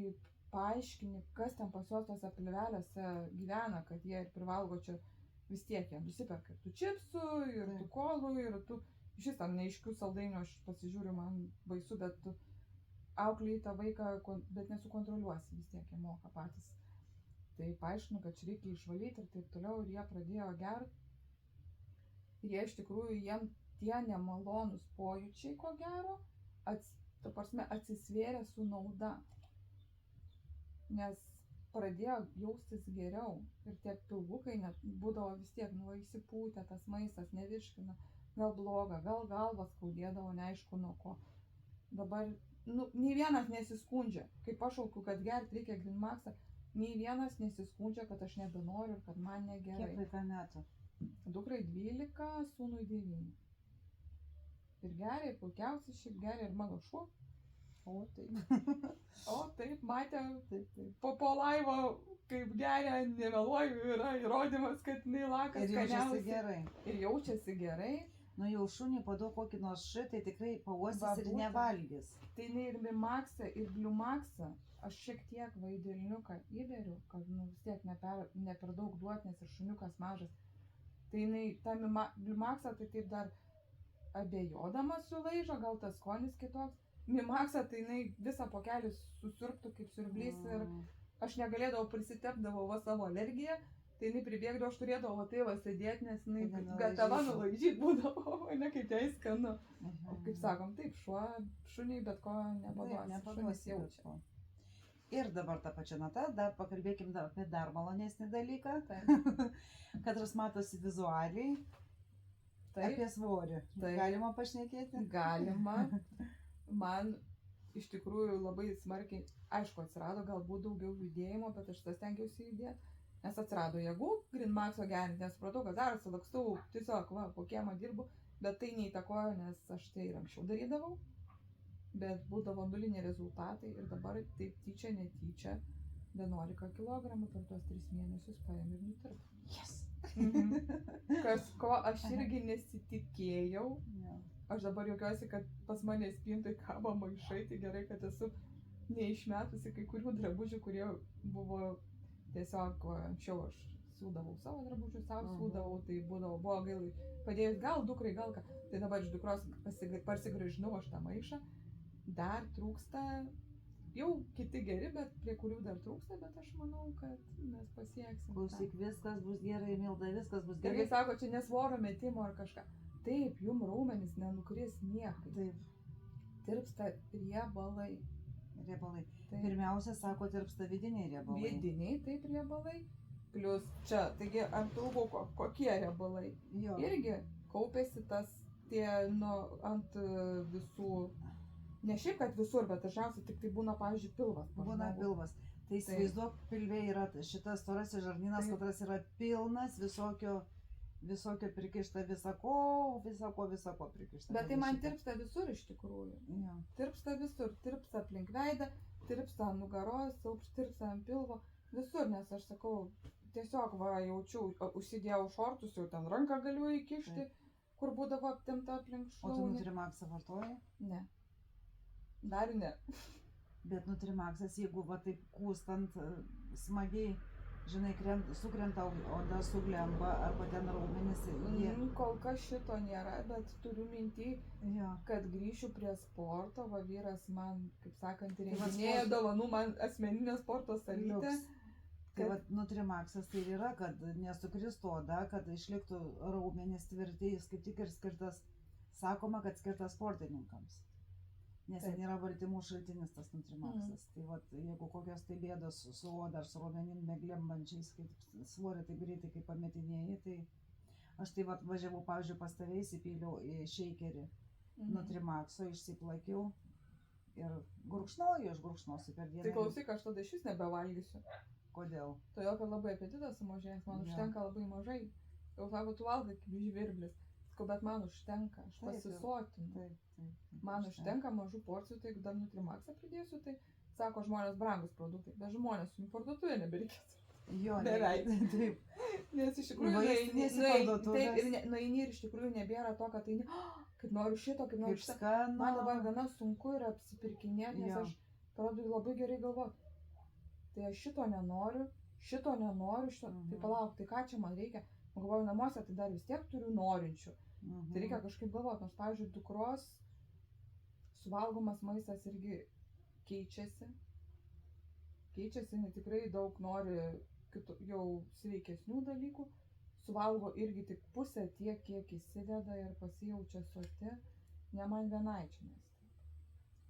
paaiškini, kas ten pas juos tose pilvelėse gyvena, kad jie ir privalgo čia vis tiek jie nusiperka ir tų čipsų, ir tų kolų, ir tų šis tam neiškių saldainių, aš pasižiūriu, man baisu, bet tu auklėjai tą vaiką, bet nesukontroliuosi, vis tiek jie moka patys. Tai paaiškinu, kad čia reikia išvalyti ir taip toliau, ir jie pradėjo gerti. Ir jie iš tikrųjų, jiem tie nemalonus pojūčiai, ko gero, atsisvėrė su nauda. Nes pradėjo jaustis geriau ir tie pilvukai net būdavo vis tiek, įsipūtę, tas maistas nevirškina, gal bloga, gal galva skaudėdavo, neaišku nuo ko. Dabar, nei vienas nesiskundžia, kai pašaukiu, kad gerti reikia Greenmax'ą, nei vienas nesiskundžia, kad aš nebenoriu ir kad man negerai. Kiek vaiką metų? Dukrai 12, sūnui 9. Ir gerai, puikiausiai šiaip gerai ir mano šuo. O, taip. O taip, matė, Taip, taip. po laivo, kaip geria, nemeluoju, yra įrodymas, kad jinai lakas Ir jaučiasi skaniausias. gerai. Ir jaučiasi gerai. Nu jau šunį paduok kokį nors tai tikrai Va, pauostys ir būtent. nevalgys. Tai jinai ir Mimaxą, ir Gliumaxą, aš šiek tiek vaidilniuką įberiu, kad nu, vis tiek ne per daug duot, nes ir šuniukas mažas. Tai jinai tą Gliumaxą tai taip dar abejodama sulaižo, gal tas skonis kitoks. Mimaxą tai jinai visą pokelį susiurbtų kaip siurblys ir aš negalėdavau prisitepdavau va savo alergiją. Tai jinai pribėgdavo, aš turėdavau tai va sėdėti, nes jinai gatava nulaižyti būdavo, o ne kaip jai skanu. O kaip sakom, taip, šuniai bet ko nepaduosi, šunis jaučia. Ir dabar tą pačią natą, dar pakalbėkim apie dar malonesnį dalyką, kadras matosi vizualiai, apie svorį. Galima pašnekėti? Galima. Man iš tikrųjų labai smarkiai, aišku, atsirado galbūt daugiau judėjimo, bet aš tas stengiausi judėti. Nes atsirado jėgų Greenmaxo gerinti, nes supratau, kad dar lakstau, tiesiog va, po kiemą dirbu, bet tai neįtakojo, nes aš tai ir anksčiau darydavau, bet būdavo nuliniai rezultatai ir dabar taip tyčia, netyčia 11 kg per tuos 3 mėnesius paėmė ir nutirpau. Yes! Kas ko aš irgi nesitikėjau. Aš dabar juokiuosi, kad pas mane spintoj kabo maišai, tai gerai, kad esu neišmetusi kai kurių drabužių, kurie buvo tiesiog anksčiau aš siūdavau savo drabužius, savo siūdavau, tai buvo gailai padėjus gal dukrai, gal ką. Tai dabar iš dukros parsigrąžinau aš tą maišą. Dar trūksta, jau kiti geri, bet prie kurių dar trūksta, bet aš manau, kad mes pasieksim. Klausyk, viskas bus gerai, Milda, viskas bus gerai. Ir kai sako, čia nesvoro metimo ar kažką. Taip, jum raumenys nenukris niekai. Taip. Tirpsta riebalai. Riebalai. Taip. Pirmiausia, sako, tirpsta vidiniai riebalai. Vidiniai, taip, riebalai. Plius čia, taigi ant pilvų kokie riebalai. Jo. Irgi kaupėsi tas ant visų, ne šiaip, kad visur, bet dažniausiai tik tai būna, pavyzdžiui, pilvas. Būna pilvas. Tai įsivaizduok, pilve yra šitas storasis žarnynas, katras yra pilnas visokio prikišta visako prikišta. Bet tai man tirpsta visur iš tikrųjų. Jo. Tirpsta visur, tirpsta aplink veidą, tirpsta ant nugaros, tirpsta ant pilvo, visur, nes aš sakau, tiesiog va jaučiu, užsidėjau šortus, jau ten ranką galiu įkišti, kur būdavo aptemta aplink šlaunį. O tu Nutrimaxą vartoji? Ne. Dar ne. Bet Nutrimaxas, jeigu va taip kūstant smagiai, žinai, sukrenta oda, suglemba, arba ten raumenys. Kol kas šito nėra, bet turiu mintį, kad grįšiu prie sporto, va vyras man, kaip sakant, įrenginėjo dovanų man asmeninę sporto salytę. Tai va Nutrimaxas tai yra, kad nesukristų oda, kad išliktų raumenys tvirti, jis kaip tik ir skirtas, sakoma, kad skirtas sportininkams. Nes ten yra baltymų šaltinis tas Nutrimaxas. Tai va, jeigu kokios tai bėdos su oda ar su raumenim neglembančiais, kaip svorį taip greitai kaip pametinėjai, tai aš tai va važiavau, pavyzdžiui, pas tave įsipyliau į šeikerį Nutrimaxo, išsiplakiau ir gurkšnoju, aš gurkšnosiu per dieną. Tai klausyk, aš tada šis nebevalgysiu. Kodėl? Todėl, kad labai apetitas sumažėjęs, man užtenka labai mažai. Jau sako, tu valgai kaip žvirblis. Bet man užtenka, aš pasisotinu. Man užtenka mažų porcijų, tai jeigu dar Nutrimaxą pridėsiu, tai sako žmonės brangus produktai, bet žmonės jums parduotuvė nebereikės. Jo, beveik. Taip. Nes iš tikrųjų nueini ir iš tikrųjų nebėra to, kad tai kaip noriu šito, kaip noriu šito. Man dabar gana sunku yra apsipirkinėti, nes aš pradedu labai gerai galvoti. Tai aš šito nenoriu, tai palauk, tai ką čia man reikia? Galvoju, namuose tai dar vis tiek turiu norinčių. Tai reikia kažkaip galvoti, nors, pavyzdžiui, dukros suvalgomas maistas irgi keičiasi. Jinai tikrai daug nori jau sveikesnių dalykų. Suvalgo irgi tik pusę tiek, kiek įsideda ir pasijaučia soti. Ne man vienai čia nes.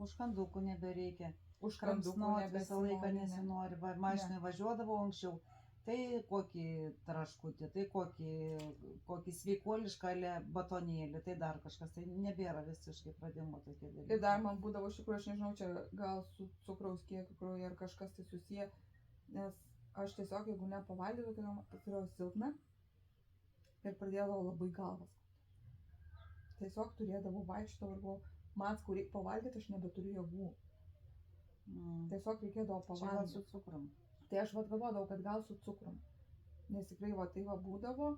Užkandukų nebereikia. Užkandukų visą laiką nesinori. Mašinai važiuodavau anksčiau. Tai kokį traškutį, tai kokį sveikuolišką batonėlį, tai dar kažkas, tai nebėra visiškai pradingo tokie dalykai. Ir dar man būdavo, iš tikrųjų, aš nežinau, čia gal su cukraus kiekiu kraujyje ar kažkas tai susiję, nes aš tiesiog, jeigu nepavalgydavau, tai turėjau silpną ir pradėdavau labai galvas. Tiesiog turėdavau vaikštau ir galvojau, man reikia pavalgyti, aš nebeturiu jėgų. Tiesiog reikėdavo Čia gal pavalgyti. su cukrum. Tai aš vat galvodavau, kad gal su cukrum. Nes tikrai va tai va būdavo,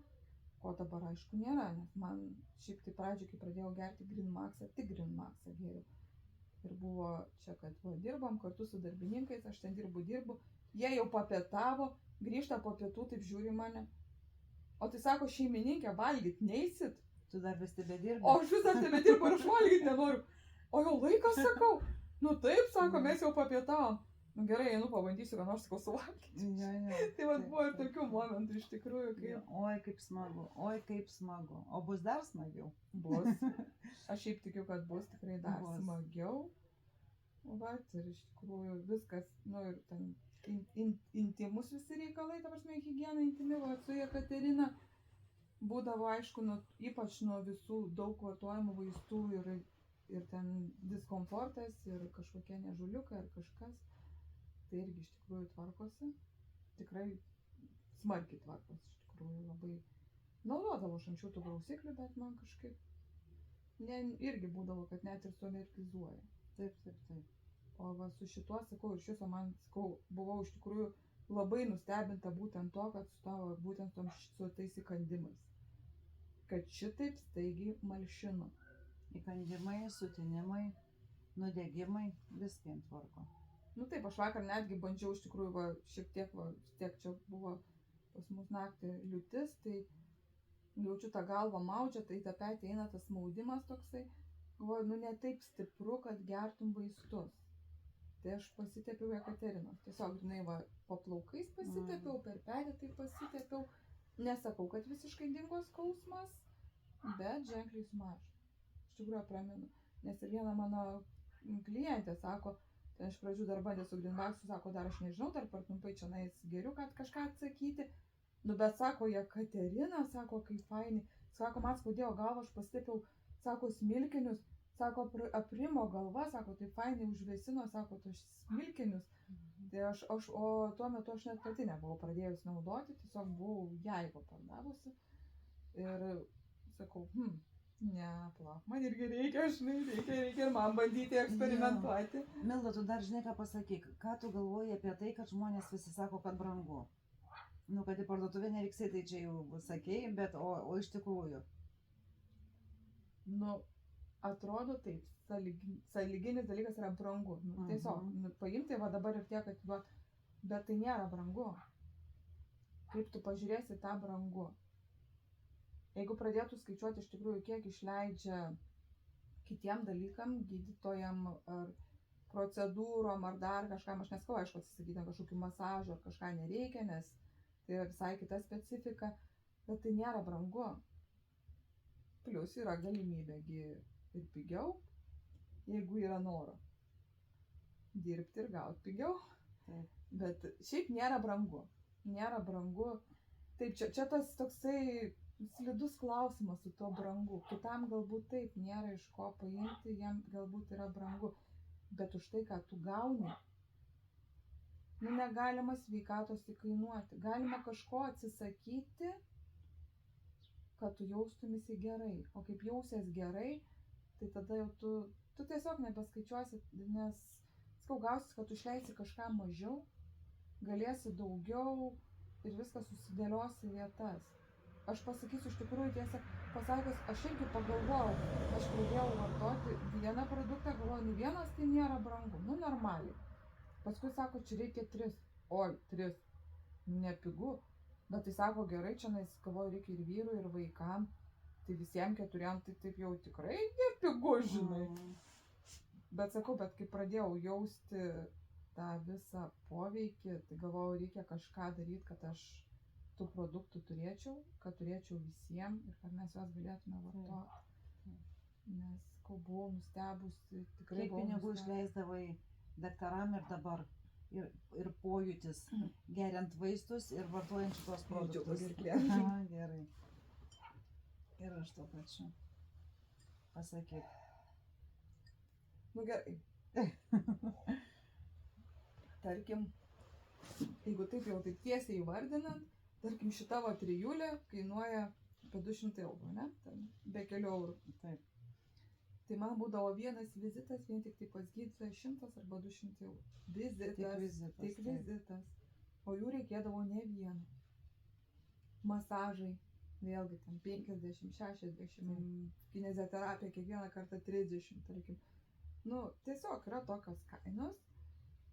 ko dabar aišku nėra, nes man šiaip tai pradžioj, kai pradėjau gerti Green Maxą, tik Green Maxą geriau. Ir buvo čia, kad va, dirbam kartu su darbininkais, aš ten dirbu, jie jau papietavo, grįžta po pietų, taip žiūri į mane. O tai sako, šeimininkė, valgyt neisit? Tu dar vis tebedirbi? O aš vis dar tebedirbu ir aš valgyt nenoriu. O jau laikas, sakau. Nu taip, sako, mes jau papietavom. Nu gerai, einu pabandysiu, ką nors sakau suvalgyti. Tai va buvo ir tokių momentų iš tikrųjų, kai... Oi, kaip smagu, oi, kaip smagu. O bus dar smagiau? Bus. Aš šiaip tikiu, kad bus tikrai dar smagiau. Va, ir iš tikrųjų viskas, nu ir ten intimus visi reikalai, ta prasme, higiena intimi, va, su Jekaterina būdavo, aišku, nu, ypač nuo visų daug vartojimų vaistų ir ten diskomfortas ir kažkokie nežuliukai ar kažkas. Tai irgi iš tikrųjų tvarkosi. Tikrai smarkiai tvarkosi, iš tikrųjų labai. Naudodavo aš anksčiau tų prausiklių, bet man kažkaip irgi būdavo, kad net ir sualergizuoja. Taip. O va su šituo, sakau, iš viso man, sakau, buvau iš tikrųjų labai nustebinta būtent to, kad su tavo būtent su tais įkandimais. Kad šitaip staigiai malšino. Įkandimai, sutinimai, nudegimai, viską tvarko. Nu taip, aš vakar netgi bandžiau iš tikrųjų, va, šiek tiek čia buvo pas mus naktį liūtis, tai jaučiu tą galvą maudžia, tai tą petį eina tas maudimas toksai. Galvoju, nu ne taip stipru, kad gertum vaistus. Tai aš pasitepiau Jekaterinos. Tiesiog, žinai, va, po plaukais pasitepiau, per petį tai pasitepiau. Nesakau, kad visiškai dingo skausmas, bet ženkliai sumažino. Iš tikrųjų apraminu. Nes ir viena mano klientė sako, ten iš pradžių dar bandė su Green Maxu, sako, dar aš nežinau, dar per trumpai čia nais geriu, kad kažką atsakyti. Nu, bet sako, Jekaterina, sako, kaip faini. Sako, man skaudėjo galvą, aš pasitepiau, sako, smilkinius. Sako, aprimo galva, sako, tai fainai užvesino, sako, tos smilkinius. Tai o tuo metu aš net pati nebuvau pradėjus naudoti, tiesiog buvau jaigo pardavusi. Ir sakau, ne, palauk, man irgi reikia, reikia ir man bandyti eksperimentuoti. Milda, tu dar žinai ką pasakyk, ką tu galvoji apie tai, kad žmonės visi sako, kad brangu? Nu, kad į parduotuvę nereiksai, tai čia jau sakei, bet o iš tikrųjų? Nu, atrodo taip, sąlyginis dalykas yra brangu. Nu, tiesiog, paimti va dabar ir tiek atiduot, bet tai nėra brangu. Kaip tu pažiūrėsi tą brangu? Jeigu pradėtų skaičiuoti iš tikrųjų, kiek išleidžia kitiem dalykam, gydytojam ar procedūrom ar dar kažkam, aš neskau, aišku, atsisakyti kažkokių masažų ar kažką nereikia, nes tai yra visai kita specifika, bet tai nėra brangu. Plius yra galimybė ir pigiau, jeigu yra noro dirbti ir gauti pigiau. Bet šiaip nėra brangu. Nėra brangu. Taip, čia tas toksai slidus klausimas su tuo brangu. Kitam galbūt taip, nėra iš ko paimti, jam galbūt yra brangu. Bet už tai, ką tu gauni, nu negalima sveikatos įkainuoti. Galima kažko atsisakyti, kad tu jaustumėsi gerai. O kaip jausies gerai, tai tada jau tu tiesiog nebeskaičiuosi, nes gausis, kad tu išleisi kažką mažiau, galėsi daugiau ir viskas susidėliosi vietas. Aš pasakysiu iš tikrųjų tiesą pasakęs, aš irgi pagalvojau, aš pradėjau vartoti vieną produktą, galvoju, nu vienas tai nėra brangu, nu normaliai. Paskui sako, čia reikia 3. Oi, 3. Nepigu. Bet tai sako, gerai, čia galvoju, reikia ir vyrų, ir vaikam. Tai visiems 4, tai taip jau tikrai nepigu, žinai. Bet sakau, bet kai pradėjau jausti tą visą poveikį, tai galvoju, reikia kažką daryti, kad aš tų produktų turėčiau, kad turėčiau visiems ir kad mes juos galėtume vartoti. Nes buvau nustebusi, tikrai kiek pinigų išleisdavai daktaram ir dabar? Ir pojūtis, geriant vaistus ir vartojant šitos produktus. Gerai. Ir aš to pačiu. Pasakyk. Nu gerai. Tarkim, jeigu taip jau taip tiesiai įvardinant, tarkim šita va trijulė kainuoja apie 200 eurų, ne? Ten be kelių eurų. Taip. Tai man būdavo vienas vizitas, vien tik tai pas gydytoją 100 arba 200 eurų. Vizitas. Tik vizitas. O jų reikėdavo ne vieno. Masažai, vėlgi ten 50, 60, kinezioterapija kiekvieną kartą 30, tarkim. Nu, tiesiog yra tokios kainos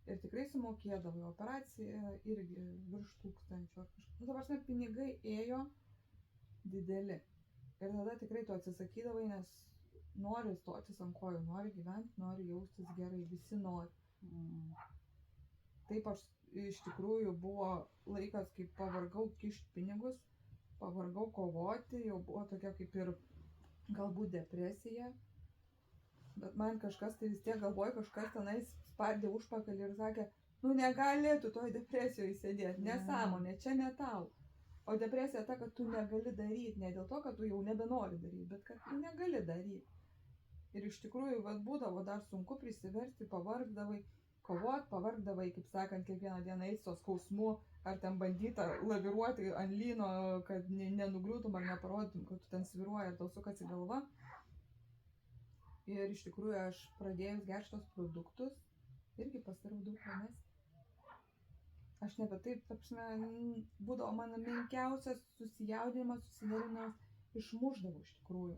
ir tikrai sumokėdavo operaciją irgi virš 1000 ar kažkas. Nu, dabar pinigai ėjo dideli. Ir tada tikrai tu atsisakydavai, nes nori stotis ant kojų, nori gyventi, nori jaustis gerai, visi nori. Taip aš iš tikrųjų buvo laikas, kai pavargau kišti pinigus, pavargau kovoti, jau buvo tokia kaip ir galbūt depresija, bet man kažkas tai vis tiek galvoj, kažkas tenais spardė užpakalį ir sakė, nu negali tu toj depresijoje sėdėti, nesąmonė, čia ne tau. O depresija ta, kad tu negali daryti, ne dėl to, kad tu jau nebenori daryti, bet kad tu negali daryti. Ir iš tikrųjų, vad būdavo dar sunku prisiversti, pavargdavai, kovot, pavargdavai, kaip sakant, kiekvieną dieną eiti su skausmu, ar ten bandyta laviruoti ant lyno, kad nenugriūtum ar neparodytum, kad tu ten sviruoji ir tau sukasi galva. Ir iš tikrųjų aš pradėjus gerti tos produktus, irgi pasidarau daug ramesnė. Aš nebe taip, būdavo mano menkiausias susijaudinimas, susinervinimas, išmušdavau iš tikrųjų.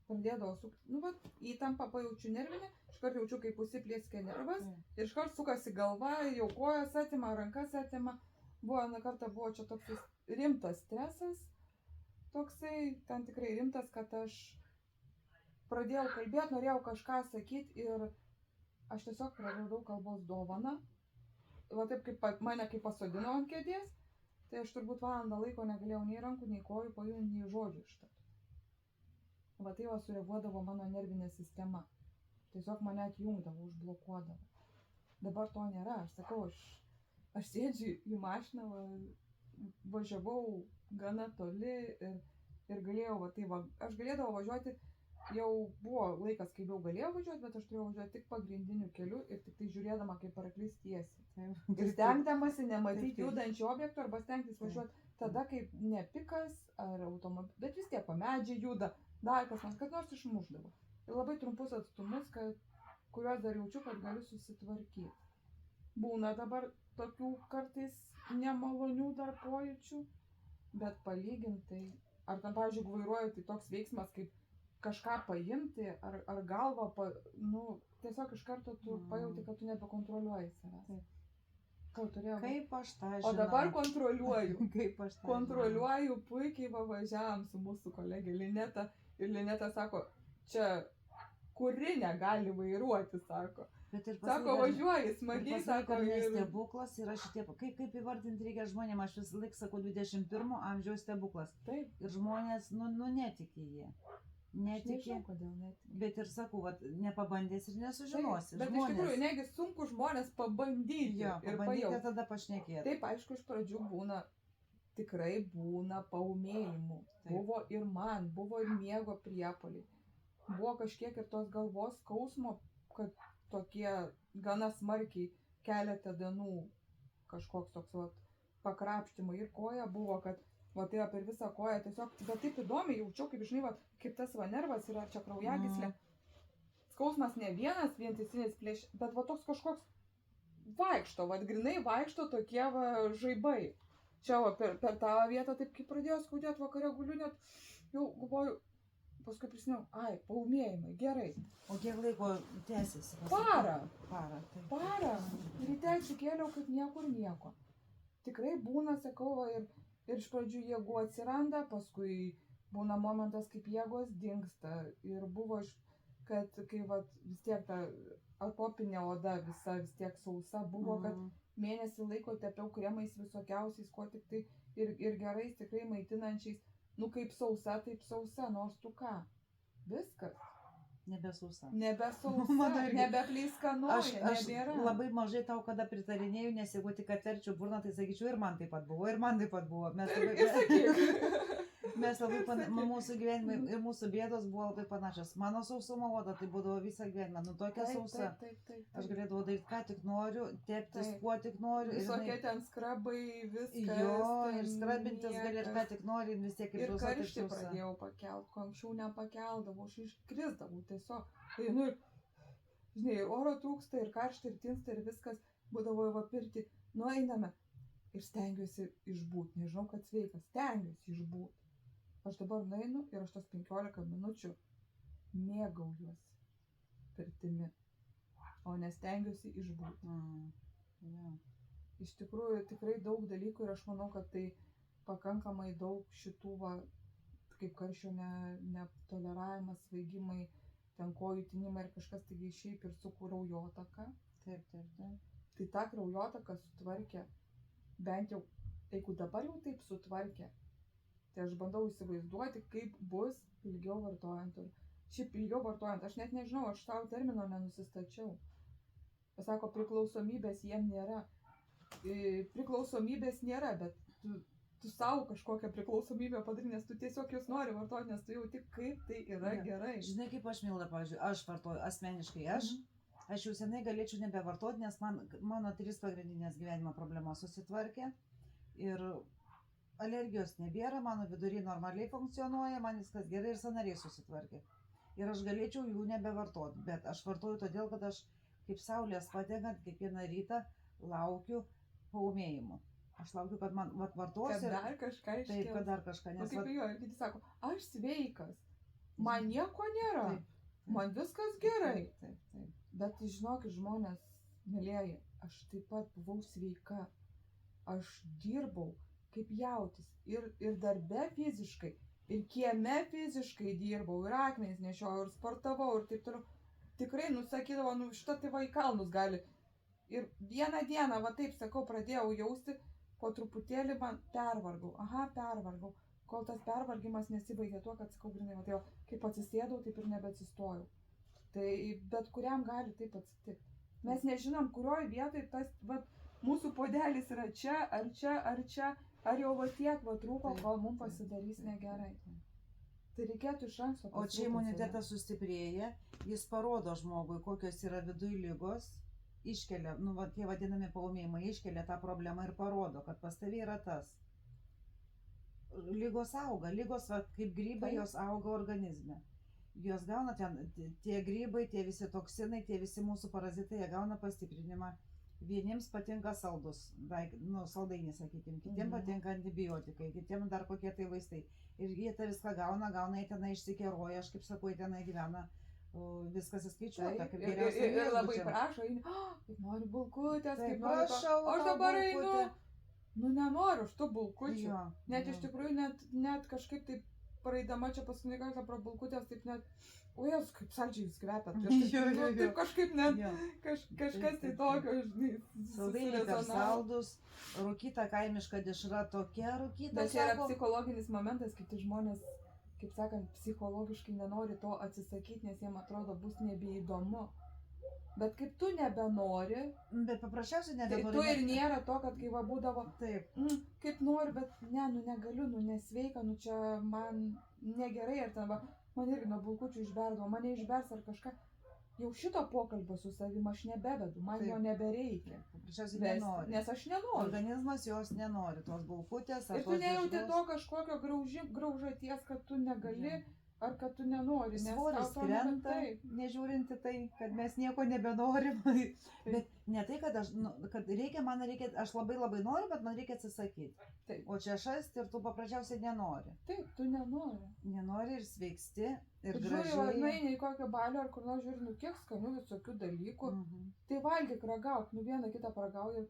Pradėdavo sukti, nu vat, įtampą pajaučiu nervinę, iškart jaučiu, kaip užsiplieskia nervas ir iškart sukasi galva, jau kojas atima, rankas atima. Vieną kartą buvo čia toks rimtas stresas, toksai, ten tikrai rimtas, kad aš pradėjau kalbėti, norėjau kažką sakyti ir aš tiesiog praradau kalbos dovaną. Va taip kaip mane kaip pasodino ant kėdės, tai aš turbūt valandą laiko negalėjau nei rankų, nei kojų pajudinti, nei žodžių ištarti. Va tai va sureaguodavo mano nervinė sistema. Tiesiog mane atjungdavo, užblokuodavo. Dabar to nėra, aš sakau, aš sėdžiu į mašiną, važiavau gana toli ir galėjau, va tai va, aš galėdavau važiuoti. Jau buvo laikas, kai jau galėjau važiuoti, bet aš turėjau važiuoti tik pagrindiniu keliu ir tik tai žiūrėdama kaip arklys tiesiai. Ir stengdamasi nematyti judančių objektų arba stengtis važiuoti tada, kaip ne pikas ar automobilis, bet vis tiek medžiai juda, dar kas nors išmušdavo. Ir labai trumpus atstumus, kuriuos dar jaučiu, kad galiu susitvarkyti. Būna dabar tokių kartais nemalonių dar pojūčių, bet palygintai, ar tam, pavyzdžiui, vairuoju, tai toks veiksmas kaip kažką paimti, ar galvą, tiesiog iš karto tu pajauti, kad tu nebekontroliuoji savęs. Kaip aš tą žinau. O dabar kontroliuoju. Kaip aš tą kontroliuoju, puikiai važiavam su mūsų kolegė Lineta. Ir Lineta sako, čia kuri negali vairuoti, sako. Sako, važiuoji, smagiai, sako. Ir stebuklas yra šitie, kaip įvardinti reikia žmonėm, aš vis laik sakau 21 amžiaus stebuklas. Taip. Ir žmonės, netiki jie. Netiki, nežinau, kodėl netiki. Bet ir sakau, nepabandės ir nesužinosi. Taip, bet iš tikrųjų, negi sunku žmonės pabandyti ir pajauti. Tada pašnekėti. Taip, aišku, iš pradžių tikrai būna paūmėjimų. Buvo ir man, buvo ir miego priepuoliai. Buvo kažkiek ir tos galvos skausmo, kad tokie gana smarkiai keletą dienų kažkoks toks pakrapštymai ir koja buvo, kad tai per visą koją tiesiog, bet taip įdomiai jaučiau, kaip žinai, kaip tas nervas yra čia kraujagyslė. Skausmas ne vienas vientisinis plėš, bet toks kažkoks vaikšto, grinai vaikšto tokie žaibai. Čia per tą vietą, taip kaip pradėjo skaudėti vakare guliu, net jau galvoju, paskui prisiminiau, paūmėjimai, gerai. O kiek laiko tęsiasi? Parą. Parą. Ryte atsikėliau kaip niekur nieko. Tikrai būna, sakau, ir iš pradžių jėgų atsiranda, paskui būna momentas, kaip jėgos dingsta. Ir buvo, kad kai vis tiek ta atopinė oda visa vis tiek sausa buvo, kad mėnesį laiko tepiau kremais visokiausiais, ko tik tai ir gerais, tikrai maitinančiais. Kaip sausa, taip sausa, nors tu ką. Viskas. Nebesausa. Nebepleiskanoja, nebėra. Aš labai mažai tau kada pritarinėjau, nes jeigu tik atverčiau burną, tai sakyčiau, ir man taip pat buvo. Ir sakyk. Mes labai, mūsų gyvenimai ir mūsų bėdos buvo labai panašios. Mano sausuma oda, tai būdavo visą gyvenimą, nu tokia sausa. Aš galėdavau daryti, ką tik noriu, teptis, kuo tik noriu. Visokie ten skrabai, viskas. Jo, ir skrabintis galėt, ką tik nori, vis tiek kaip ir sausa, taip karštį sausa. pradėjau pakelt, ko anksčiau nepakeldavau, aš iškrisdavau tiesiog. Tai, nu, žinai, oro trūksta, ir karšta, ir tinsta, ir viskas. Būdavo va pirti, nu einame. Ir stengiuosi išbūti, nežinau, kad sveikas, stengiuosi išbūti. Aš dabar nueinu ir aš tos 15 minučių mėgaujuosi pirtimi, o nestengiuosi išbūti. Iš tikrųjų, tikrai daug dalykų ir aš manau, kad tai pakankamai daug šitų, va, kaip karščio netoleravimas, svaigimai, ten kojų tinimai ir kažkas taigi šiaip ir su kraujotaka. Taip. Tai tą kraujotaką sutvarkė, bent jau, jeigu dabar jau taip sutvarkė, tai aš bandau įsivaizduoti, kaip bus ilgiau vartojant. Šiaip ilgiau vartojant, aš net nežinau, aš tau termino nenusistačiau. Pasako, priklausomybės jiem nėra. Priklausomybės nėra, bet tu savo kažkokią priklausomybę padarai, nes tu tiesiog jūs nori vartoti, nes tu jauti, kaip tai yra gerai. Žinai, kaip aš, Milda, pavyzdžiui, aš vartoju asmeniškai, aš jau senai galėčiau nebevartoti, nes mano 3 pagrindinės gyvenimo problemos susitvarkė ir alergijos nebėra, mano viduriai normaliai funkcionuoja, man viskas gerai ir sąnariai susitvarkė. Ir aš galėčiau jų nebevartoti, bet aš vartoju todėl, kad aš kaip saulės patekant kiekvieną rytą laukiu paūmėjimų. Aš laukiu, kad man vartosiu. Kad dar kažką iškėlė. Taip, kad dar kažką. Nes kaip jo, ir kiti sako, aš sveikas, man nieko nėra, man viskas gerai. Taip. Bet žinokit, žmonės, mylėjai, aš taip pat buvau sveika. Aš dirbau kaip jautis. Ir darbe fiziškai, ir kieme fiziškai dirbau, ir akmenys nešiojau, ir sportavau, ir taip toliau. Tikrai nusakydavo, nu šitą tai va į kalnus gali. Ir vieną dieną, va taip sakau, pradėjau jausti, po truputėlį man pervargau. Pervargau. Kol tas pervargimas nesibaigė tuo, kad sakau, grinai, va tai va, kaip atsisėdau, taip ir nebeatsistojau. Tai bet kuriam gali taip atsitikti. Mes nežinom, kurioj vietoj tas, va, mūsų puodelis yra čia, ar jau va tiek va trūko, kol mums pasidarys negerai. Tai reikėtų iš anksto pasirūpinti. O čia imunitetas sustiprėja, jis parodo žmogui, kokios yra viduj lygos, iškelia, nu, va, tie vadinami paūmėjimai, iškelia tą problemą ir parodo, kad pas tavį yra tas. Lygos auga, va, kaip grybai, jos auga organizme. Jos gauna ten, tie grybai, tie visi toksinai, tie visi mūsų parazitai, jie gauna pastiprinimą. Vieniems patinka saldus, saldainiai, sakykime, kitiems patinka antibiotikai, kitiems dar kokie tai vaistai. Ir jie tą viską gauna, jie tenai išsikeroja, aš kaip sakau, jie tenai gyvena, viskas įskaičiuota, kaip geriausiai. Ir labai prašo, kaip nori bulkutės, kaip nori to. Prašau, aš dabar einu, nu nenoriu aš tų bulkučių. Net iš tikrųjų, net kažkaip taip, praeidama čia paskutinį kartą pro bulkutės, taip net, ojas, kaip saldžiai jūs kvepiat. Taip kažkaip net, kažkas tai tokio, žinai, saldainiai per saldus, rūkyta kaimiška dešra tokia rūkyta. Bet čia yra psichologinis momentas, kai tai žmonės, kaip sakant, psichologiškai nenori to atsisakyti, nes jiems atrodo bus nebeįdomu. Bet kaip tu nebenori, bet paprasčiausiai nebenori. Tai tu ir nėra to, kad kai va būdavo, taip, kaip noriu, bet ne, nu negaliu, nu nesveika, nu čia man negerai, ar ten va, man irgi nuo bulkučių išberdavo, mane išbers ar kažką. Jau šito pokalbio su savim aš nebevedu, man jo nebereikia. Paprasčiausiai nenori. Nes aš nenoriu. Organizmas jos nenori, tos bulkutės. Ir tu nejauti to kažkokio graužaties, kad tu negali. Ar kad tu nenori, nes svoris krenta, nežiūrinti tai, kad mes nieko nebenorim. Bet ne tai, kad reikia, man reikia, aš labai noriu, bet man reikia atsisakyti. Taip. O čia šast ir tu paprasčiausiai nenori. Taip, tu nenori. Nenori ir sveiksti, ir gražiai. Žiūrėjau, nueini į kokią balių ar kur nors žiūri, nu kiek skanių visokių dalykų. Tai valgyk, ragauk, nu vieną kitą paragauji.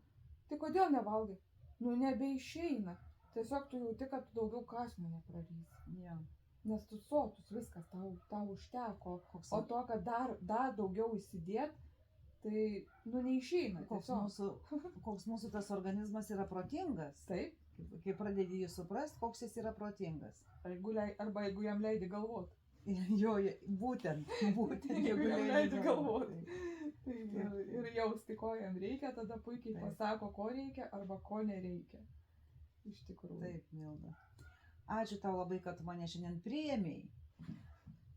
Tai kodėl nevalgai? Nu nebeišeina. Tiesiog tu jauti, kad tu daugiau kąsnių neprarysi. Nes tu sotus, viskas, tau užteko, o to, kad dar daugiau įsidėt, tai, nu, neišeina. Koks mūsų tas organizmas yra protingas. Taip. Kai pradedi jį suprast, koks jis yra protingas. Arba jeigu jam leidi galvot. Jo, būtent, jeigu jam leidi galvot. Ir jausti, ko jam reikia, tada puikiai pasako, ko reikia arba ko nereikia. Iš tikrųjų. Taip, Milda. Ačiū tau labai, kad tu mane šiandien priėmėjai.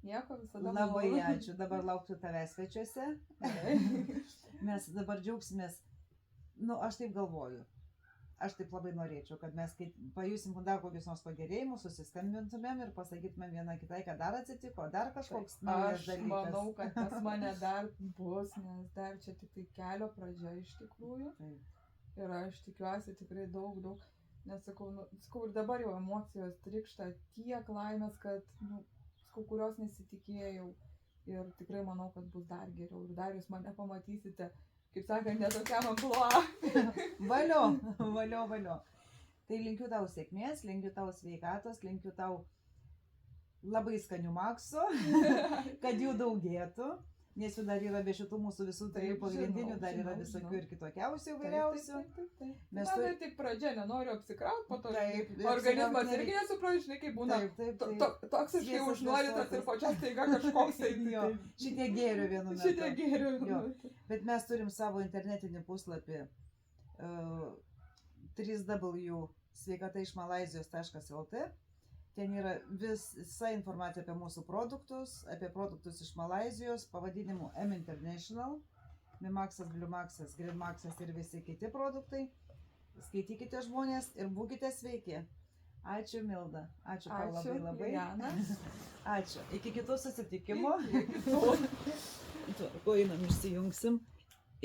Nieko, visada Labai malonu. ačiū. Dabar lauksiu tavęs svečiuose. Mes dabar džiaugsimės. Aš taip galvoju. Aš taip labai norėčiau, kad mes pajusim dar kokius nors pagerėjimus, susiskambintumėm ir pasakytumėm viena kitai, kad dar atsitiko, dar kažkoks naujas dalykas. Aš manau, kad pas mane dar bus, nes dar čia tik tai kelio pradžia iš tikrųjų. Taip. Ir aš tikiuosi tikrai daug. Nes sakau, ir dabar jau emocijos trikšta tiek laimės, kad, sakau, kurios nesitikėjau. Ir tikrai manau, kad bus dar geriau. Ir dar jūs mane pamatysite, kaip sakant, netokiam amplua. Valio. Tai linkiu tau sėkmės, linkiu tau sveikatos, linkiu tau labai skanių maksų, kad jų daugėtų. Nes jų dar yra be šitų mūsų visų trijų pagrindinių, dar yra visokių ir kitokiausių įvairiausių. Mes tai tik pradžia, nenoriu apsikraut, po to organizmas irgi nesuprantu, žinai, kaip būna toksiškai užnuodytas ir pačios taiga kažkoks tai. Šitie gėrių vienu metu. Šitie gėrių vienu metu. Bet mes turim savo internetinį puslapį www.sveikataišmalaizijos.lt. Ten yra visa informacija apie mūsų produktus iš Malaizijos, pavadinimu M International, Mimaxas, Bliumaxas, Greenmaxas ir visi kiti produktai. Skaitykite žmonės ir būkite sveiki. Ačiū Milda, ačiū tau labai. Ačiū. Iki kitų susitikimų. Ko einam išsijungsim.